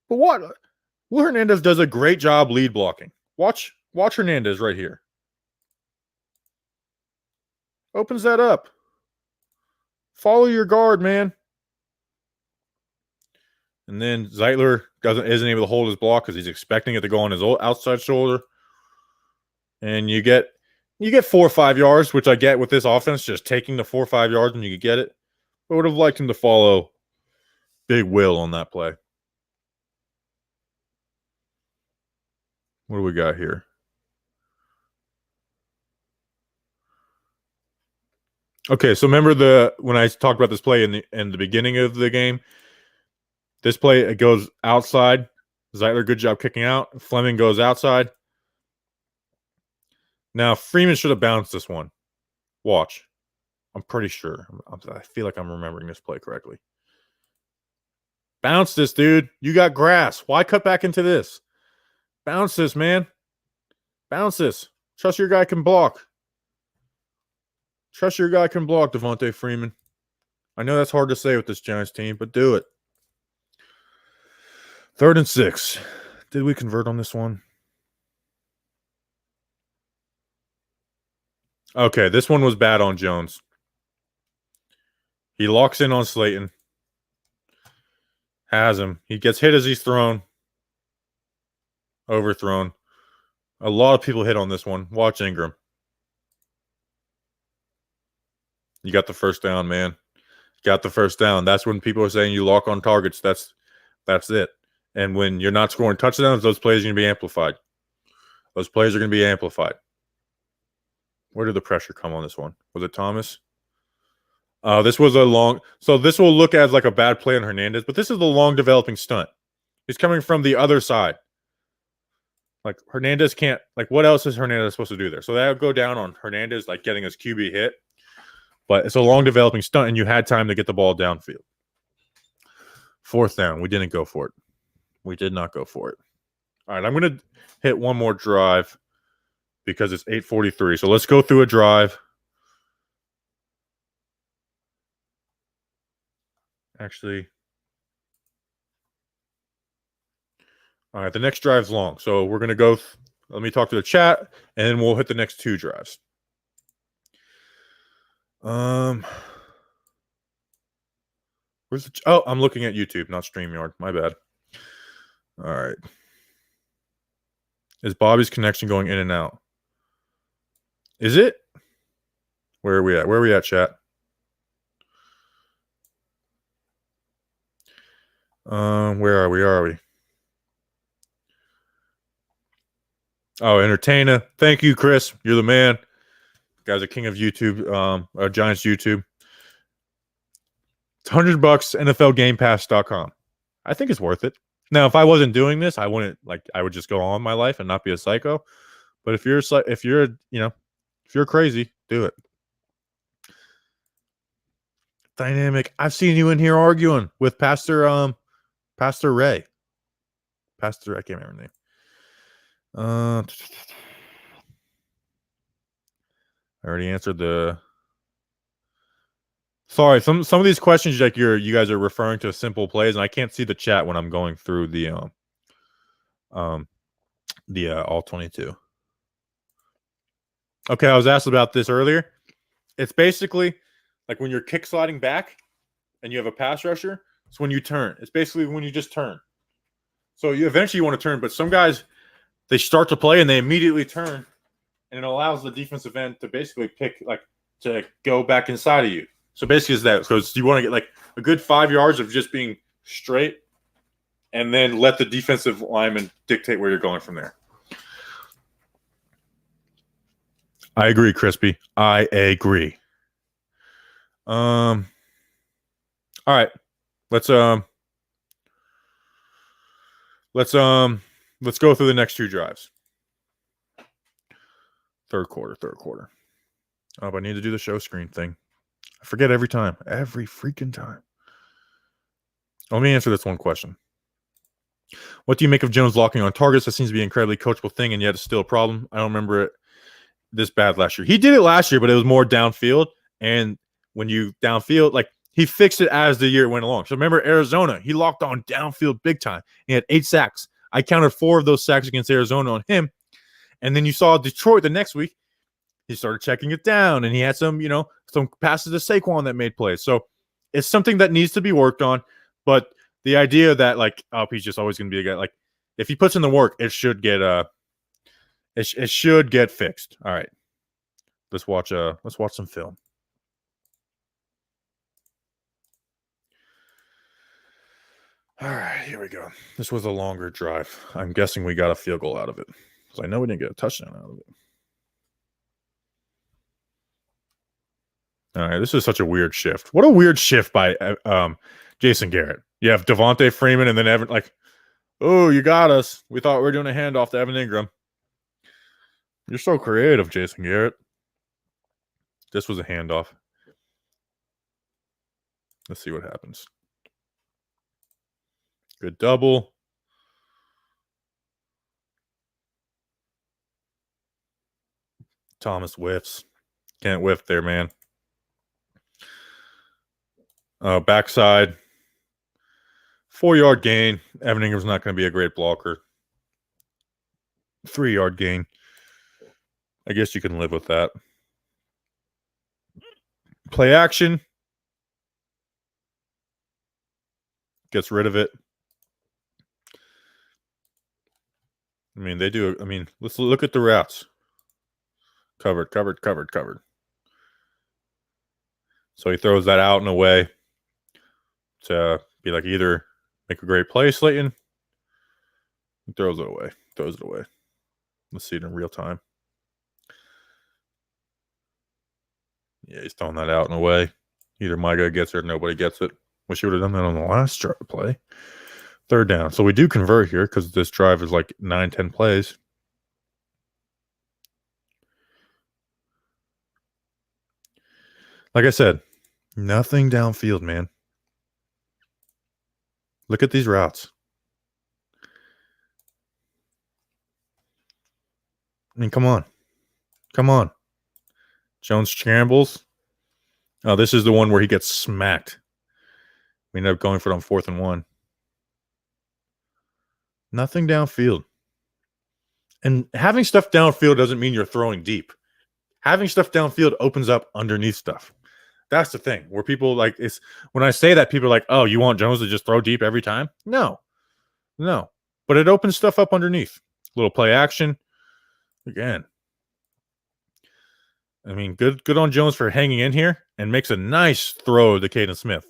but Will Hernandez does a great job lead blocking. Watch Hernandez right here. Opens that up. Follow your guard, man. And then Zeitler isn't able to hold his block because he's expecting it to go on his outside shoulder. And you get 4 or 5 yards, which I get with this offense, just taking the 4 or 5 yards when you could get it. I would have liked him to follow Big Will on that play. What do we got here? Okay, so remember when I talked about this play in the beginning of the game? This play, it goes outside. Zeitler, good job kicking out. Fleming goes outside. Now, Freeman should have bounced this one. Watch. I'm pretty sure. I feel like I'm remembering this play correctly. Bounce this, dude. You got grass. Why cut back into this? Bounce this, man. Bounce this. Trust your guy can block. Trust your guy can block, Devontae Freeman. I know that's hard to say with this Giants team, but do it. 3rd and 6. Did we convert on this one? Okay, this one was bad on Jones. He locks in on Slayton. Has him. He gets hit as he's thrown. Overthrown. A lot of people hit on this one. Watch Ingram. You got the first down, man. Got the first down. That's when people are saying you lock on targets. That's it. And when you're not scoring touchdowns, those plays are going to be amplified. Those plays are going to be amplified. Where did the pressure come on this one? Was it Thomas? This was a long. So this will look as like a bad play on Hernandez, but this is the long developing stunt. He's coming from the other side. Like Hernandez can't. Like what else is Hernandez supposed to do there? So that would go down on Hernandez, like getting his QB hit. But it's a long developing stunt, and you had time to get the ball downfield. 4th down. We didn't go for it. We did not go for it. All right, I'm going to hit one more drive because it's 8:43. So let's go through a drive. Actually, all right, the next drive's long. So we're going to go let me talk to the chat, and then we'll hit the next 2 drives. Where's I'm looking at YouTube, not StreamYard. My bad. All right. Is Bobby's connection going in and out? Is it? Where are we at? Where are we at, chat? Where are we? Oh, entertainer. Thank you, Chris. You're the man. You guys are king of YouTube, Giants YouTube. It's $100, NFLGamePass.com. I think it's worth it. Now, if I wasn't doing this, I wouldn't I would just go on my life and not be a psycho. But if you're crazy, do it. Dynamic. I've seen you in here arguing with Pastor Ray. I can't remember his name. I already answered the. Sorry, some of these questions like you guys are referring to simple plays, and I can't see the chat when I'm going through the All-22. Okay, I was asked about this earlier. It's basically like when you're kick sliding back and you have a pass rusher. It's when you turn. It's basically when you just turn. So you eventually want to turn, but some guys they start to play and they immediately turn and it allows the defensive end to basically to go back inside of you. So basically, it's that. So you want to get like a good 5 yards of just being straight, and then let the defensive lineman dictate where you're going from there. I agree, Crispy. I agree. All right. Let's go through the next 2 drives. Third quarter. Oh, but I need to do the show screen thing. I forget every time. Every freaking time. Let me answer this one question. What do you make of Jones locking on targets? That seems to be an incredibly coachable thing, and yet it's still a problem. I don't remember it this bad last year. He did it last year, but it was more downfield. And when you downfield, like he fixed it as the year went along. So remember Arizona, he locked on downfield big time. He had 8 sacks. I counted 4 of those sacks against Arizona on him. And then you saw Detroit the next week. He started checking it down, and he had some passes to Saquon that made plays. So it's something that needs to be worked on. But the idea that he's just always going to be a guy, like if he puts in the work, it should get it should get fixed. All right, let's watch some film. All right, here we go. This was a longer drive. I'm guessing we got a field goal out of it because I know we didn't get a touchdown out of it. All right, this is such a weird shift. What a weird shift by Jason Garrett. You have Devontae Freeman and then Evan, oh, you got us. We thought we were doing a handoff to Evan Ingram. You're so creative, Jason Garrett. This was a handoff. Let's see what happens. Good double. Thomas whiffs. Can't whiff there, man. Backside. 4-yard gain. Evan Ingram's not going to be a great blocker. 3-yard gain. I guess you can live with that. Play action. Gets rid of it. I mean, they do. I mean, let's look at the routes. Covered. So he throws that out and away to be like either make a great play, Slayton. He throws it away. Let's see it in real time. Yeah, he's throwing that out and away. Either my guy gets it or nobody gets it. Wish he would have done that on the last play. 3rd down. So we do convert here because this drive is like 9-10 plays. Like I said, nothing downfield, man. Look at these routes. I mean, come on. Jones scrambles. Oh, this is the one where he gets smacked. We end up going for it on 4th and 1. Nothing downfield. And having stuff downfield doesn't mean you're throwing deep. Having stuff downfield opens up underneath stuff. That's the thing where people when I say that, people are like, oh, you want Jones to just throw deep every time? No. But it opens stuff up underneath. Little play action. Again. I mean, good on Jones for hanging in here and makes a nice throw to Caden Smith.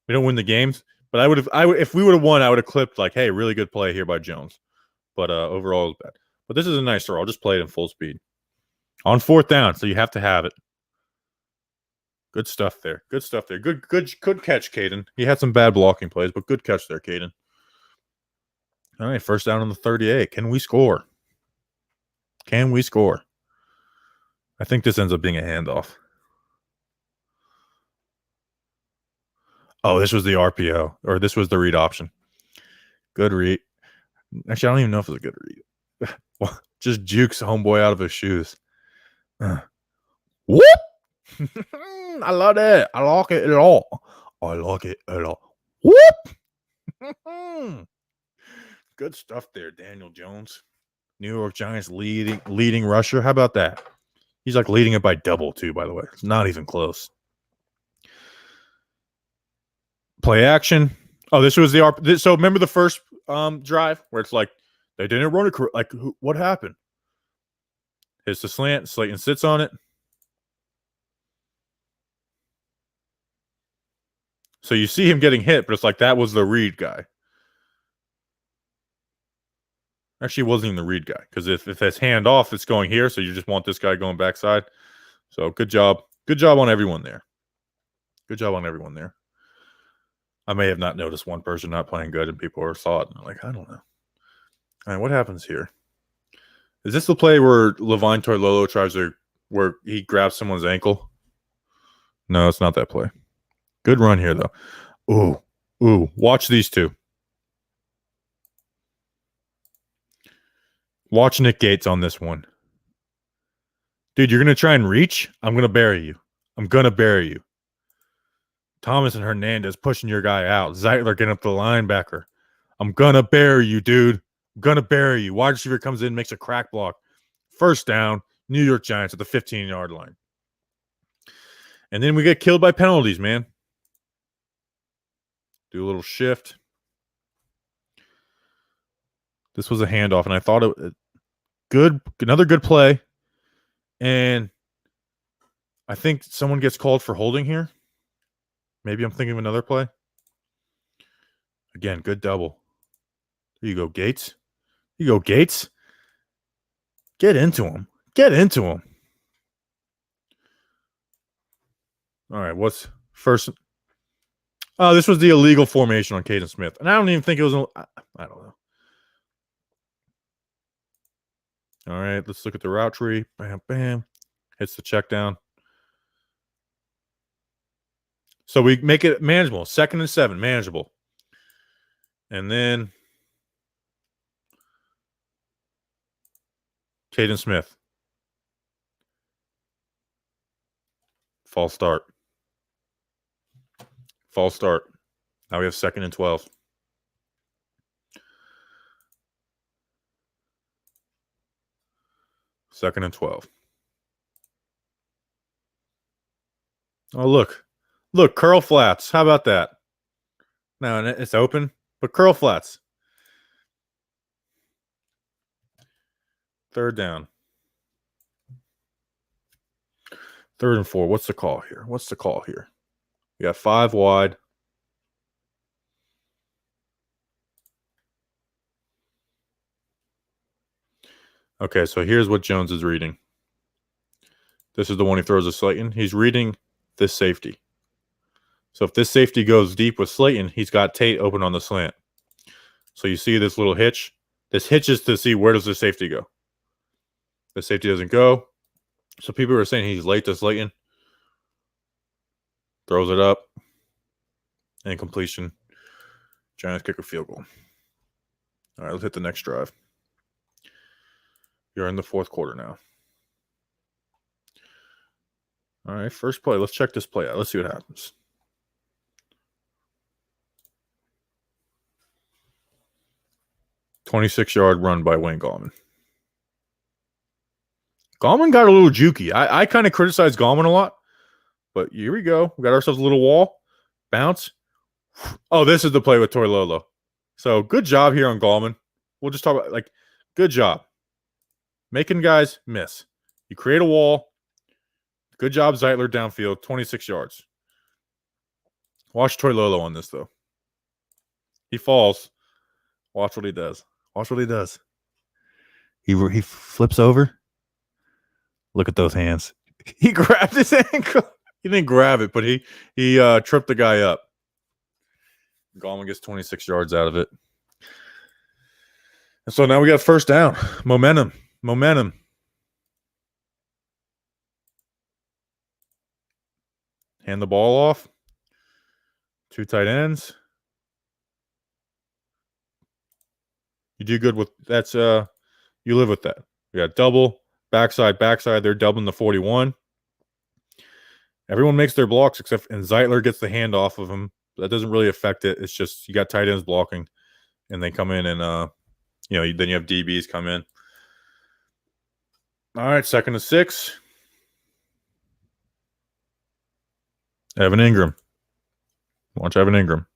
We don't win the games, but if we would have won, I would have clipped hey, really good play here by Jones. But overall, it was bad. But this is a nice throw. I'll just play it in full speed. On 4th down, so you have to have it. Good stuff there. Good catch, Caden. He had some bad blocking plays, but good catch there, Caden. All right, 1st down on the 38. Can we score? I think this ends up being a handoff. Oh, this was the RPO, or this was the read option. Good read. Actually, I don't even know if it was a good read. Just jukes homeboy out of his shoes. Whoop! I love it. I like it a lot. Whoop! Good stuff there, Daniel Jones. New York Giants leading rusher. How about that? He's leading it by double, too, by the way. It's not even close. Play action. Oh, this was so remember the first drive where it's they didn't run it. What happened? Hits the slant. Slayton sits on it. So you see him getting hit, but it's like that was the read guy. Actually, it wasn't even the read guy, because if it's hand off, it's going here. So you just want this guy going backside. So good job. Good job on everyone there. Good job on everyone there. I may have not noticed one person not playing good and people saw it. And I'm like, I don't know. All right, what happens here? Is this the play where Levine Toilolo tries to, where he grabs someone's ankle? No, it's not that play. Good run here, though. Ooh. Watch these two. Watch Nick Gates on this one. Dude, you're going to try and reach? I'm going to bury you. I'm going to bury you. Thomas and Hernandez pushing your guy out. Zeitler getting up the linebacker. I'm going to bury you, dude. I'm going to bury you. Wide receiver comes in, makes a crack block. First down, New York Giants at the 15-yard line. And then we get killed by penalties, man. Do a little shift. This was a handoff, and I thought it good. Another good play. And I think someone gets called for holding here. Maybe I'm thinking of another play. Again, good double. There you go, Gates. You go, Gates. Get into him. Get into him. All right, what's first? Oh, this was the illegal formation on Caden Smith. And I don't even think it was, I don't know. All right, let's look at the route tree. Bam, bam. Hits the check down. So we make it manageable. 2nd and 7, manageable. And then Caden Smith. False start. False start. Now we have 2nd and 12. Second and 12. Oh, look. Look, curl flats. How about that? Now it's open, but curl flats. 3rd down. 3rd and 4. What's the call here? What's the call here? We got 5 wide. Okay, so here's what Jones is reading. This is the one he throws to Slayton. He's reading this safety. So if this safety goes deep with Slayton, he's got Tate open on the slant. So you see this little hitch. This hitch is to see where does the safety go. The safety doesn't go. So people are saying he's late to Slayton. Throws it up. And completion. Giants kick a field goal. All right, let's hit the next drive. You're in the 4th quarter now. All right, first play. Let's check this play out. Let's see what happens. "26-yard run by Wayne Gallman." Gallman got a little jukey. I kind of criticize Gallman a lot, but here we go. We got ourselves a little wall. Bounce. Oh, this is the play with Toilolo. So good job here on Gallman. We'll just talk about, like, good job. Making guys miss. You create a wall. Good job, Zeitler downfield, 26 yards. Watch Toilolo on this, though. He falls. Watch what he does. Watch what he does. He flips over. Look at those hands. He grabbed his ankle. He didn't grab it, but he tripped the guy up. Gallman gets 26 yards out of it. And so now we got 1st down. Momentum. Hand the ball off. 2 tight ends. You do good with that's you live with that. We got double, backside. They're doubling the 41. Everyone makes their blocks except, and Zeitler gets the hand off of him. That doesn't really affect it. It's just you got tight ends blocking, and they come in and then you have DBs come in. All right, 2nd and 6. Evan Ingram. Watch Evan Ingram.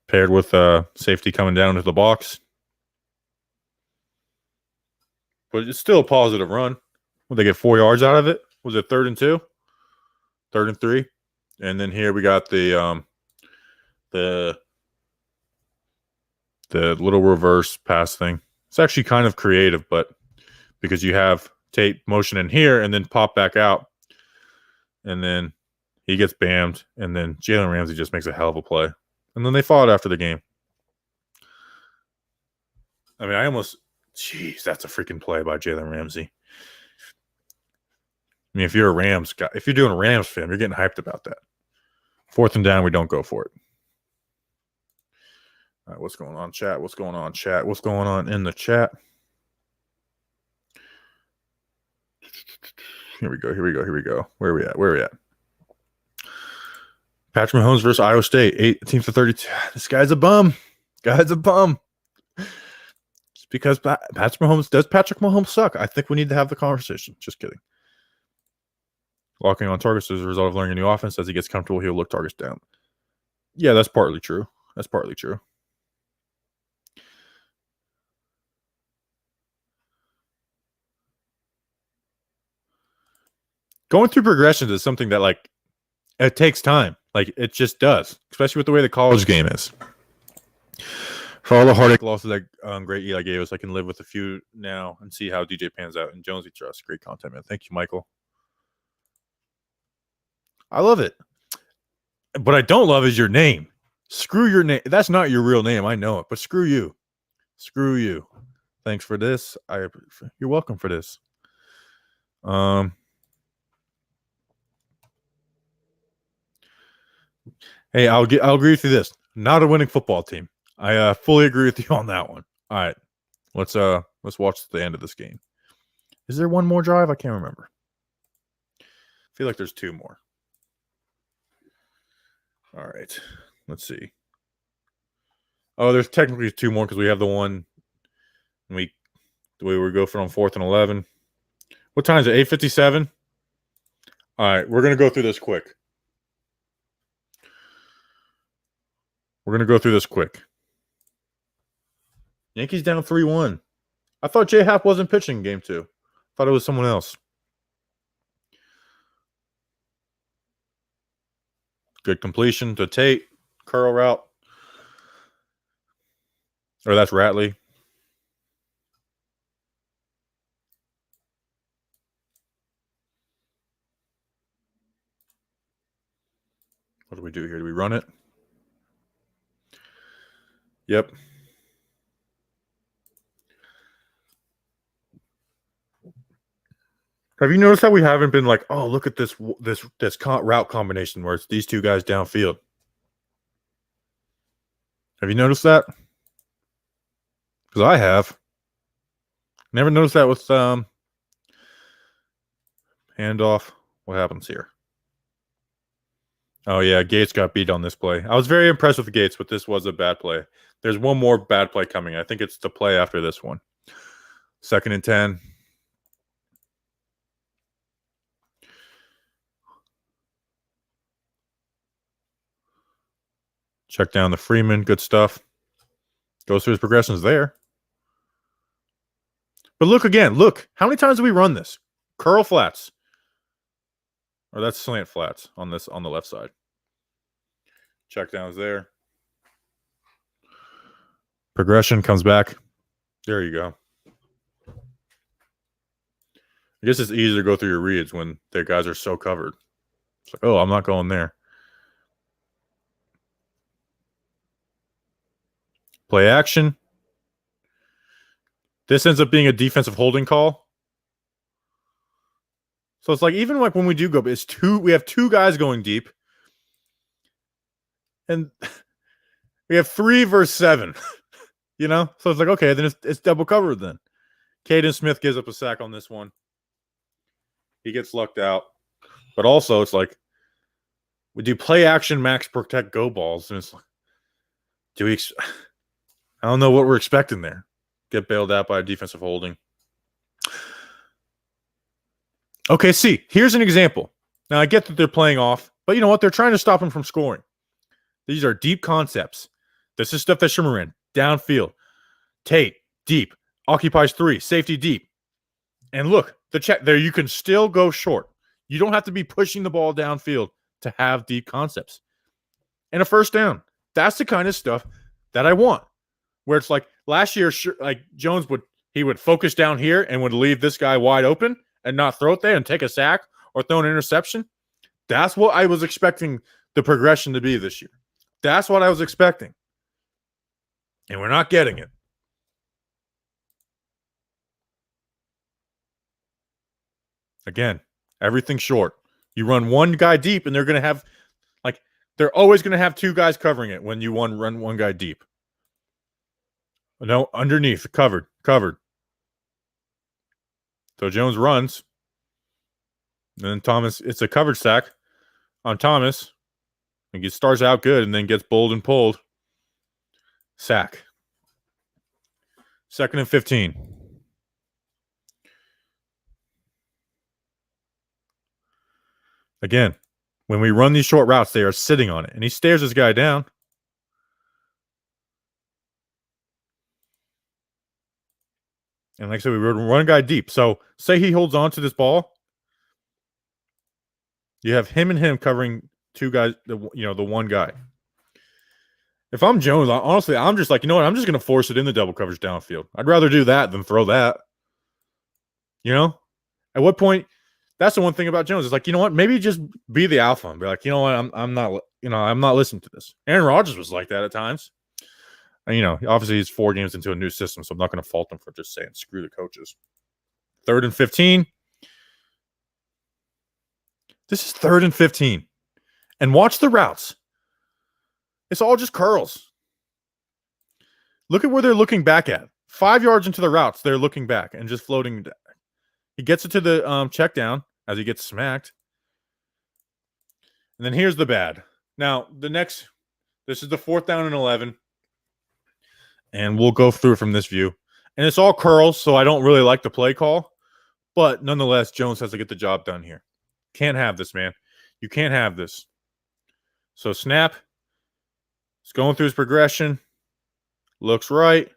Paired with safety coming down into the box. But it's still a positive run. Will they get 4 yards out of it? Was it 3rd and 2? 3rd and 3? And then here we got the little reverse pass thing. It's actually kind of creative, but because you have Tate motion in here and then pop back out, and then he gets bammed, and then Jalen Ramsey just makes a hell of a play. And then they fought after the game. I mean, jeez, that's a freaking play by Jalen Ramsey. I mean, if you're a Rams guy, if you're doing a Rams film, you're getting hyped about that. 4th and down, we don't go for it. All right, what's going on, chat? What's going on, chat? What's going on in the chat? Here we go. Where are we at? Patrick Mahomes versus Iowa State, 18-32. This guy's a bum. It's because Patrick Mahomes suck? I think we need to have the conversation. Just kidding. Locking on targets as a result of learning a new offense. As he gets comfortable, he'll look targets down. Yeah, that's partly true. Going through progressions is something that, like, it takes time. Like, it just does, especially with the way the college game is. For all the heartache losses that great Eli gave us, I can live with a few now and see how DJ pans out. And Jonesy Trust, great content, man. Thank you, Michael. I love it. But I don't love is your name. Screw your name. That's not your real name. I know it, but screw you. Thanks for this. You're welcome for this. Hey, I'll agree with you this. Not a winning football team. I fully agree with you on that one. All right. Let's watch the end of this game. Is there one more drive? I can't remember. I feel like there's 2 more. All right. Let's see. Oh, there's technically 2 more because we have the one the way we go for on 4th and 11. What time is it? 8:57? All right, we're going to go through this quick. Yankees down 3-1. I thought J-Hap wasn't pitching game 2. I thought it was someone else. Good completion to Tate. Curl route. Or that's Ratley. What do we do here? Do we run it? Yep. Have you noticed how we haven't been like, oh, look at this route combination where it's these 2 guys downfield? Have you noticed that? Because I have. Never noticed that with handoff. What happens here? Oh, yeah, Gates got beat on this play. I was very impressed with Gates, but this was a bad play. There's one more bad play coming. I think it's the play after this one. 2nd and 10. Check down the Freeman. Good stuff. Goes through his progressions there. But look again. Look. How many times do we run this? Curl flats. Or that's slant flats on the left side. Check downs there. Progression comes back. There you go. I guess it's easier to go through your reads when their guys are so covered. It's like, oh, I'm not going there. Play action. This ends up being a defensive holding call. So it's like, even like when we do go, we have 2 guys going deep. And we have 3 versus 7. You know? So it's like, okay, then it's double covered then. Caden Smith gives up a sack on this one. He gets lucked out. But also, it's like, we do play action, max protect, go balls. And it's like, I don't know what we're expecting there. Get bailed out by a defensive holding. Okay, see, here's an example. Now, I get that they're playing off, but you know what? They're trying to stop him from scoring. These are deep concepts. This is stuff that Shimmer ran. Downfield. Tate, deep. Occupies 3. Safety, deep. And look, the check there, you can still go short. You don't have to be pushing the ball downfield to have deep concepts. And a first down. That's the kind of stuff that I want. Where it's like last year, like Jones would focus down here and would leave this guy wide open and not throw it there and take a sack or throw an interception. That's what I was expecting the progression to be this year. That's what I was expecting. And we're not getting it. Again, everything short. You run one guy deep, and they're going to have, like, they're always going to have two guys covering it when you run one guy deep. No, underneath, covered. So Jones runs. And then Thomas, it's a coverage sack on Thomas. And he starts out good and then gets bowled and pulled. Sack. 2nd and 15. Again, when we run these short routes, they are sitting on it. And he stares this guy down. And like I said, we run a guy deep. So say he holds on to this ball. You have him and him covering two guys, the one guy. If I'm Jones, honestly, I'm just like, you know what? I'm just going to force it in the double coverage downfield. I'd rather do that than throw that. At what point? That's the one thing about Jones. It's like, you know what? Maybe just be the alpha and be like, you know what? I'm not listening to this. Aaron Rodgers was like that at times. And, obviously he's 4 games into a new system, so I'm not going to fault him for just saying screw the coaches. 3rd and 15. This is 3rd and 15. And watch the routes. It's all just curls. Look at where they're looking back at. 5 yards into the routes, they're looking back and just floating. He gets it to the check down as he gets smacked. And then here's the bad. Now, this is the 4th down and 11. And we'll go through it from this view. And it's all curls, so I don't really like the play call. But nonetheless, Jones has to get the job done here. Can't have this, man. You can't have this. So snap. He's going through his progression. Looks right.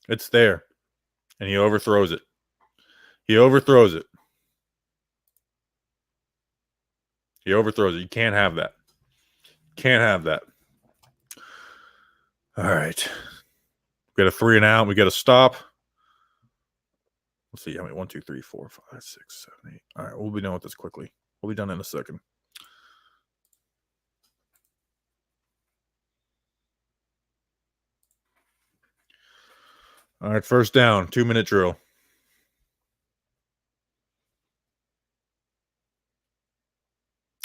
It's there. And he overthrows it. You can't have that. All right. We got a 3 and out. We got to stop. Let's see how many. 1, 2, 3, 4, 5, 6, 7, 8. All right. We'll be done with this quickly. We'll be done in a second. All right. First down. 2-minute drill.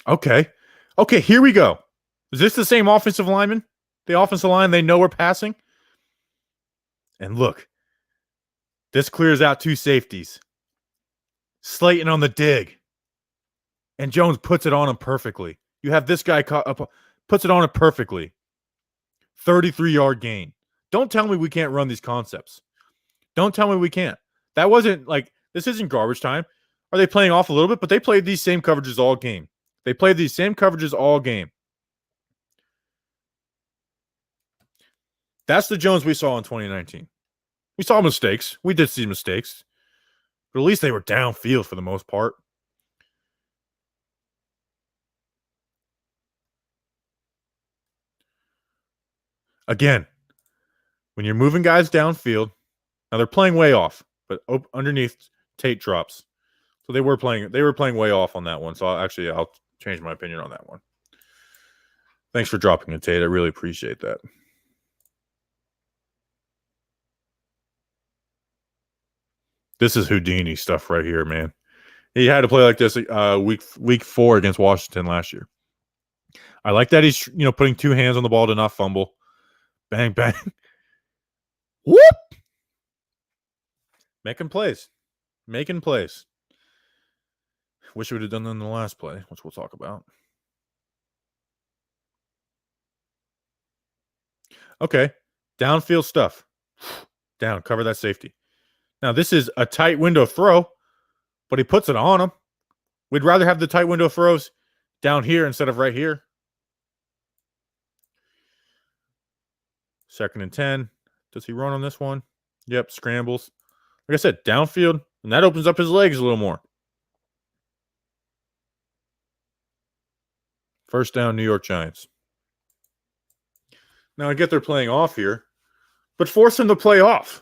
Okay. Here we go. Is this the same offensive lineman? The offensive line, they know we're passing? And look, this clears out 2 safeties. Slayton on the dig. And Jones puts it on him perfectly. You have this guy puts it on him perfectly. 33-yard gain. Don't tell me we can't run these concepts. Don't tell me we can't. That wasn't like, this isn't garbage time. Are they playing off a little bit? But they played these same coverages all game. That's the Jones we saw in 2019. We saw mistakes. We did see mistakes. But at least they were downfield for the most part. Again, when you're moving guys downfield, now they're playing way off, but underneath Tate drops. So they were playing way off on that one. So I'll change my opinion on that one. Thanks for dropping it, Tate. I really appreciate that. This is Houdini stuff right here, man. He had to play like this week 4 against Washington last year. I like that he's putting 2 hands on the ball to not fumble. Bang, bang. Whoop! Making plays. Wish we would have done that in the last play, which we'll talk about. Okay. Downfield stuff. Down. Cover that safety. Now, this is a tight window throw, but he puts it on him. We'd rather have the tight window throws down here instead of right here. 2nd and 10. Does he run on this one? Yep, scrambles. Like I said, downfield, and that opens up his legs a little more. First down, New York Giants. Now I get they're playing off here, but force them to play off.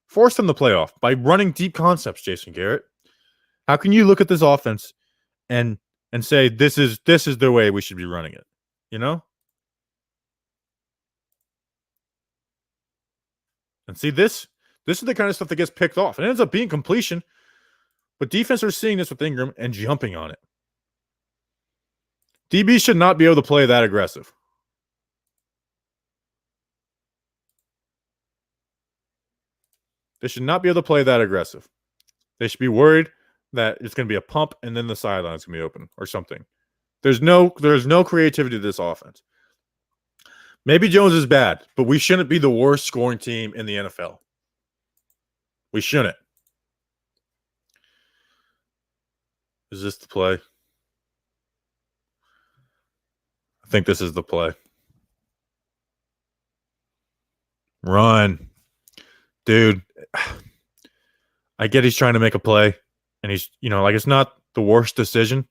Force them to play off by running deep concepts, Jason Garrett. How can you look at this offense and say this is the way we should be running it? You know? And see this is the kind of stuff that gets picked off. It ends up being completion, but defense are seeing this with Ingram and jumping on it. DB should not be able to play that aggressive. They should not be able to play that aggressive. They should be worried that it's going to be a pump and then the sideline's going to be open or something. There's no creativity to this offense. Maybe Jones is bad, but we shouldn't be the worst scoring team in the NFL. We shouldn't. Is this the play? I think this is the play. Run. Dude, I get he's trying to make a play, and he's, like it's not the worst decision.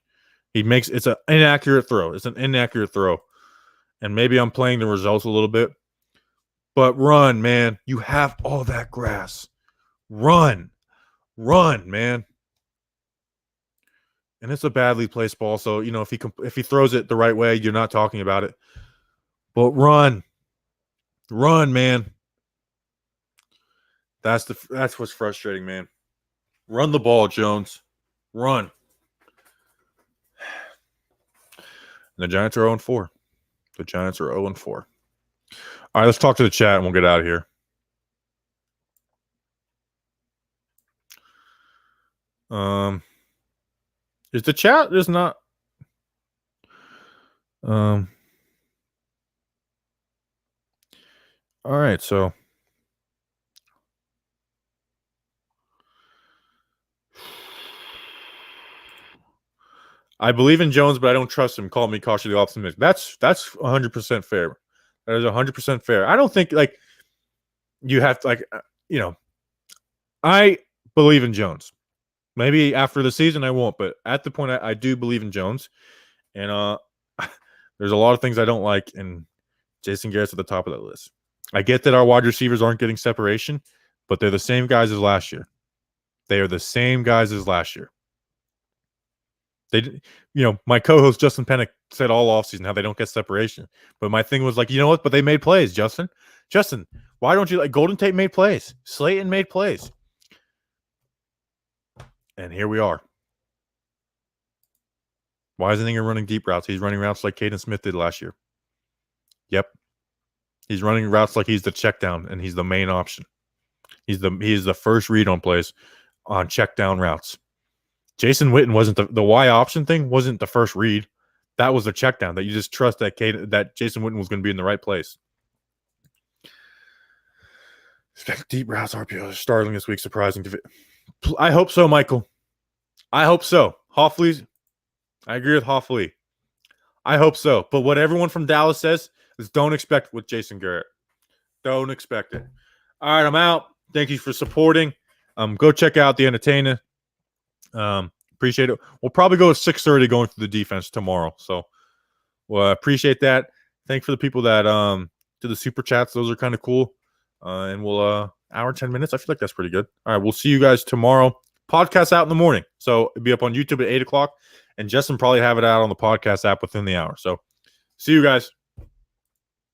It's an inaccurate throw. It's an inaccurate throw. And maybe I'm playing the results a little bit. But run, man. You have all that grass. Run. Run, man. And it's a badly placed ball, so if he throws it the right way, you're not talking about it. But run. Run, man. That's what's frustrating, man. Run the ball, Jones. Run. And the Giants are 0-4. The Giants are 0-4. All right, let's talk to the chat and we'll get out of here. Is the chat just not all right, so I believe in Jones, but I don't trust him. Call me cautiously optimistic. That's 100% fair. That is 100% fair. I don't think you have to I believe in Jones. Maybe after the season I won't, but at the point I do believe in Jones. And there's a lot of things I don't like, and Jason Garrett's at the top of that list. I get that our wide receivers aren't getting separation, but they're the same guys as last year. They are the same guys as last year. My co-host Justin Pennick said all offseason how they don't get separation. But my thing was what? But they made plays, Justin. Justin, why don't you Golden Tate made plays? Slayton made plays. And here we are. Why isn't Ingram running deep routes? He's running routes like Caden Smith did last year. Yep. He's running routes like he's the check down and he's the main option. He's the first read on plays on check down routes. Jason Witten wasn't the Y option thing wasn't the first read. That was the check down that you just trust that Jason Witten was going to be in the right place. Deep routes RPO is startling this week. Surprising. I hope so, Michael. I hope so. Hoffley. I agree with Hoffley. I hope so. But what everyone from Dallas says is don't expect with Jason Garrett. Don't expect it. All right, I'm out. Thank you for supporting. Go check out the Entertainer. Appreciate it. We'll probably go at 6:30 going through the defense tomorrow. So appreciate that. Thanks for the people that did the super chats. Those are kind of cool. And we'll hour 10 minutes. I feel like that's pretty good. All right, we'll see you guys tomorrow. Podcast out in the morning. So it'll be up on YouTube at 8 o'clock. And Justin probably have it out on the podcast app within the hour. So see you guys.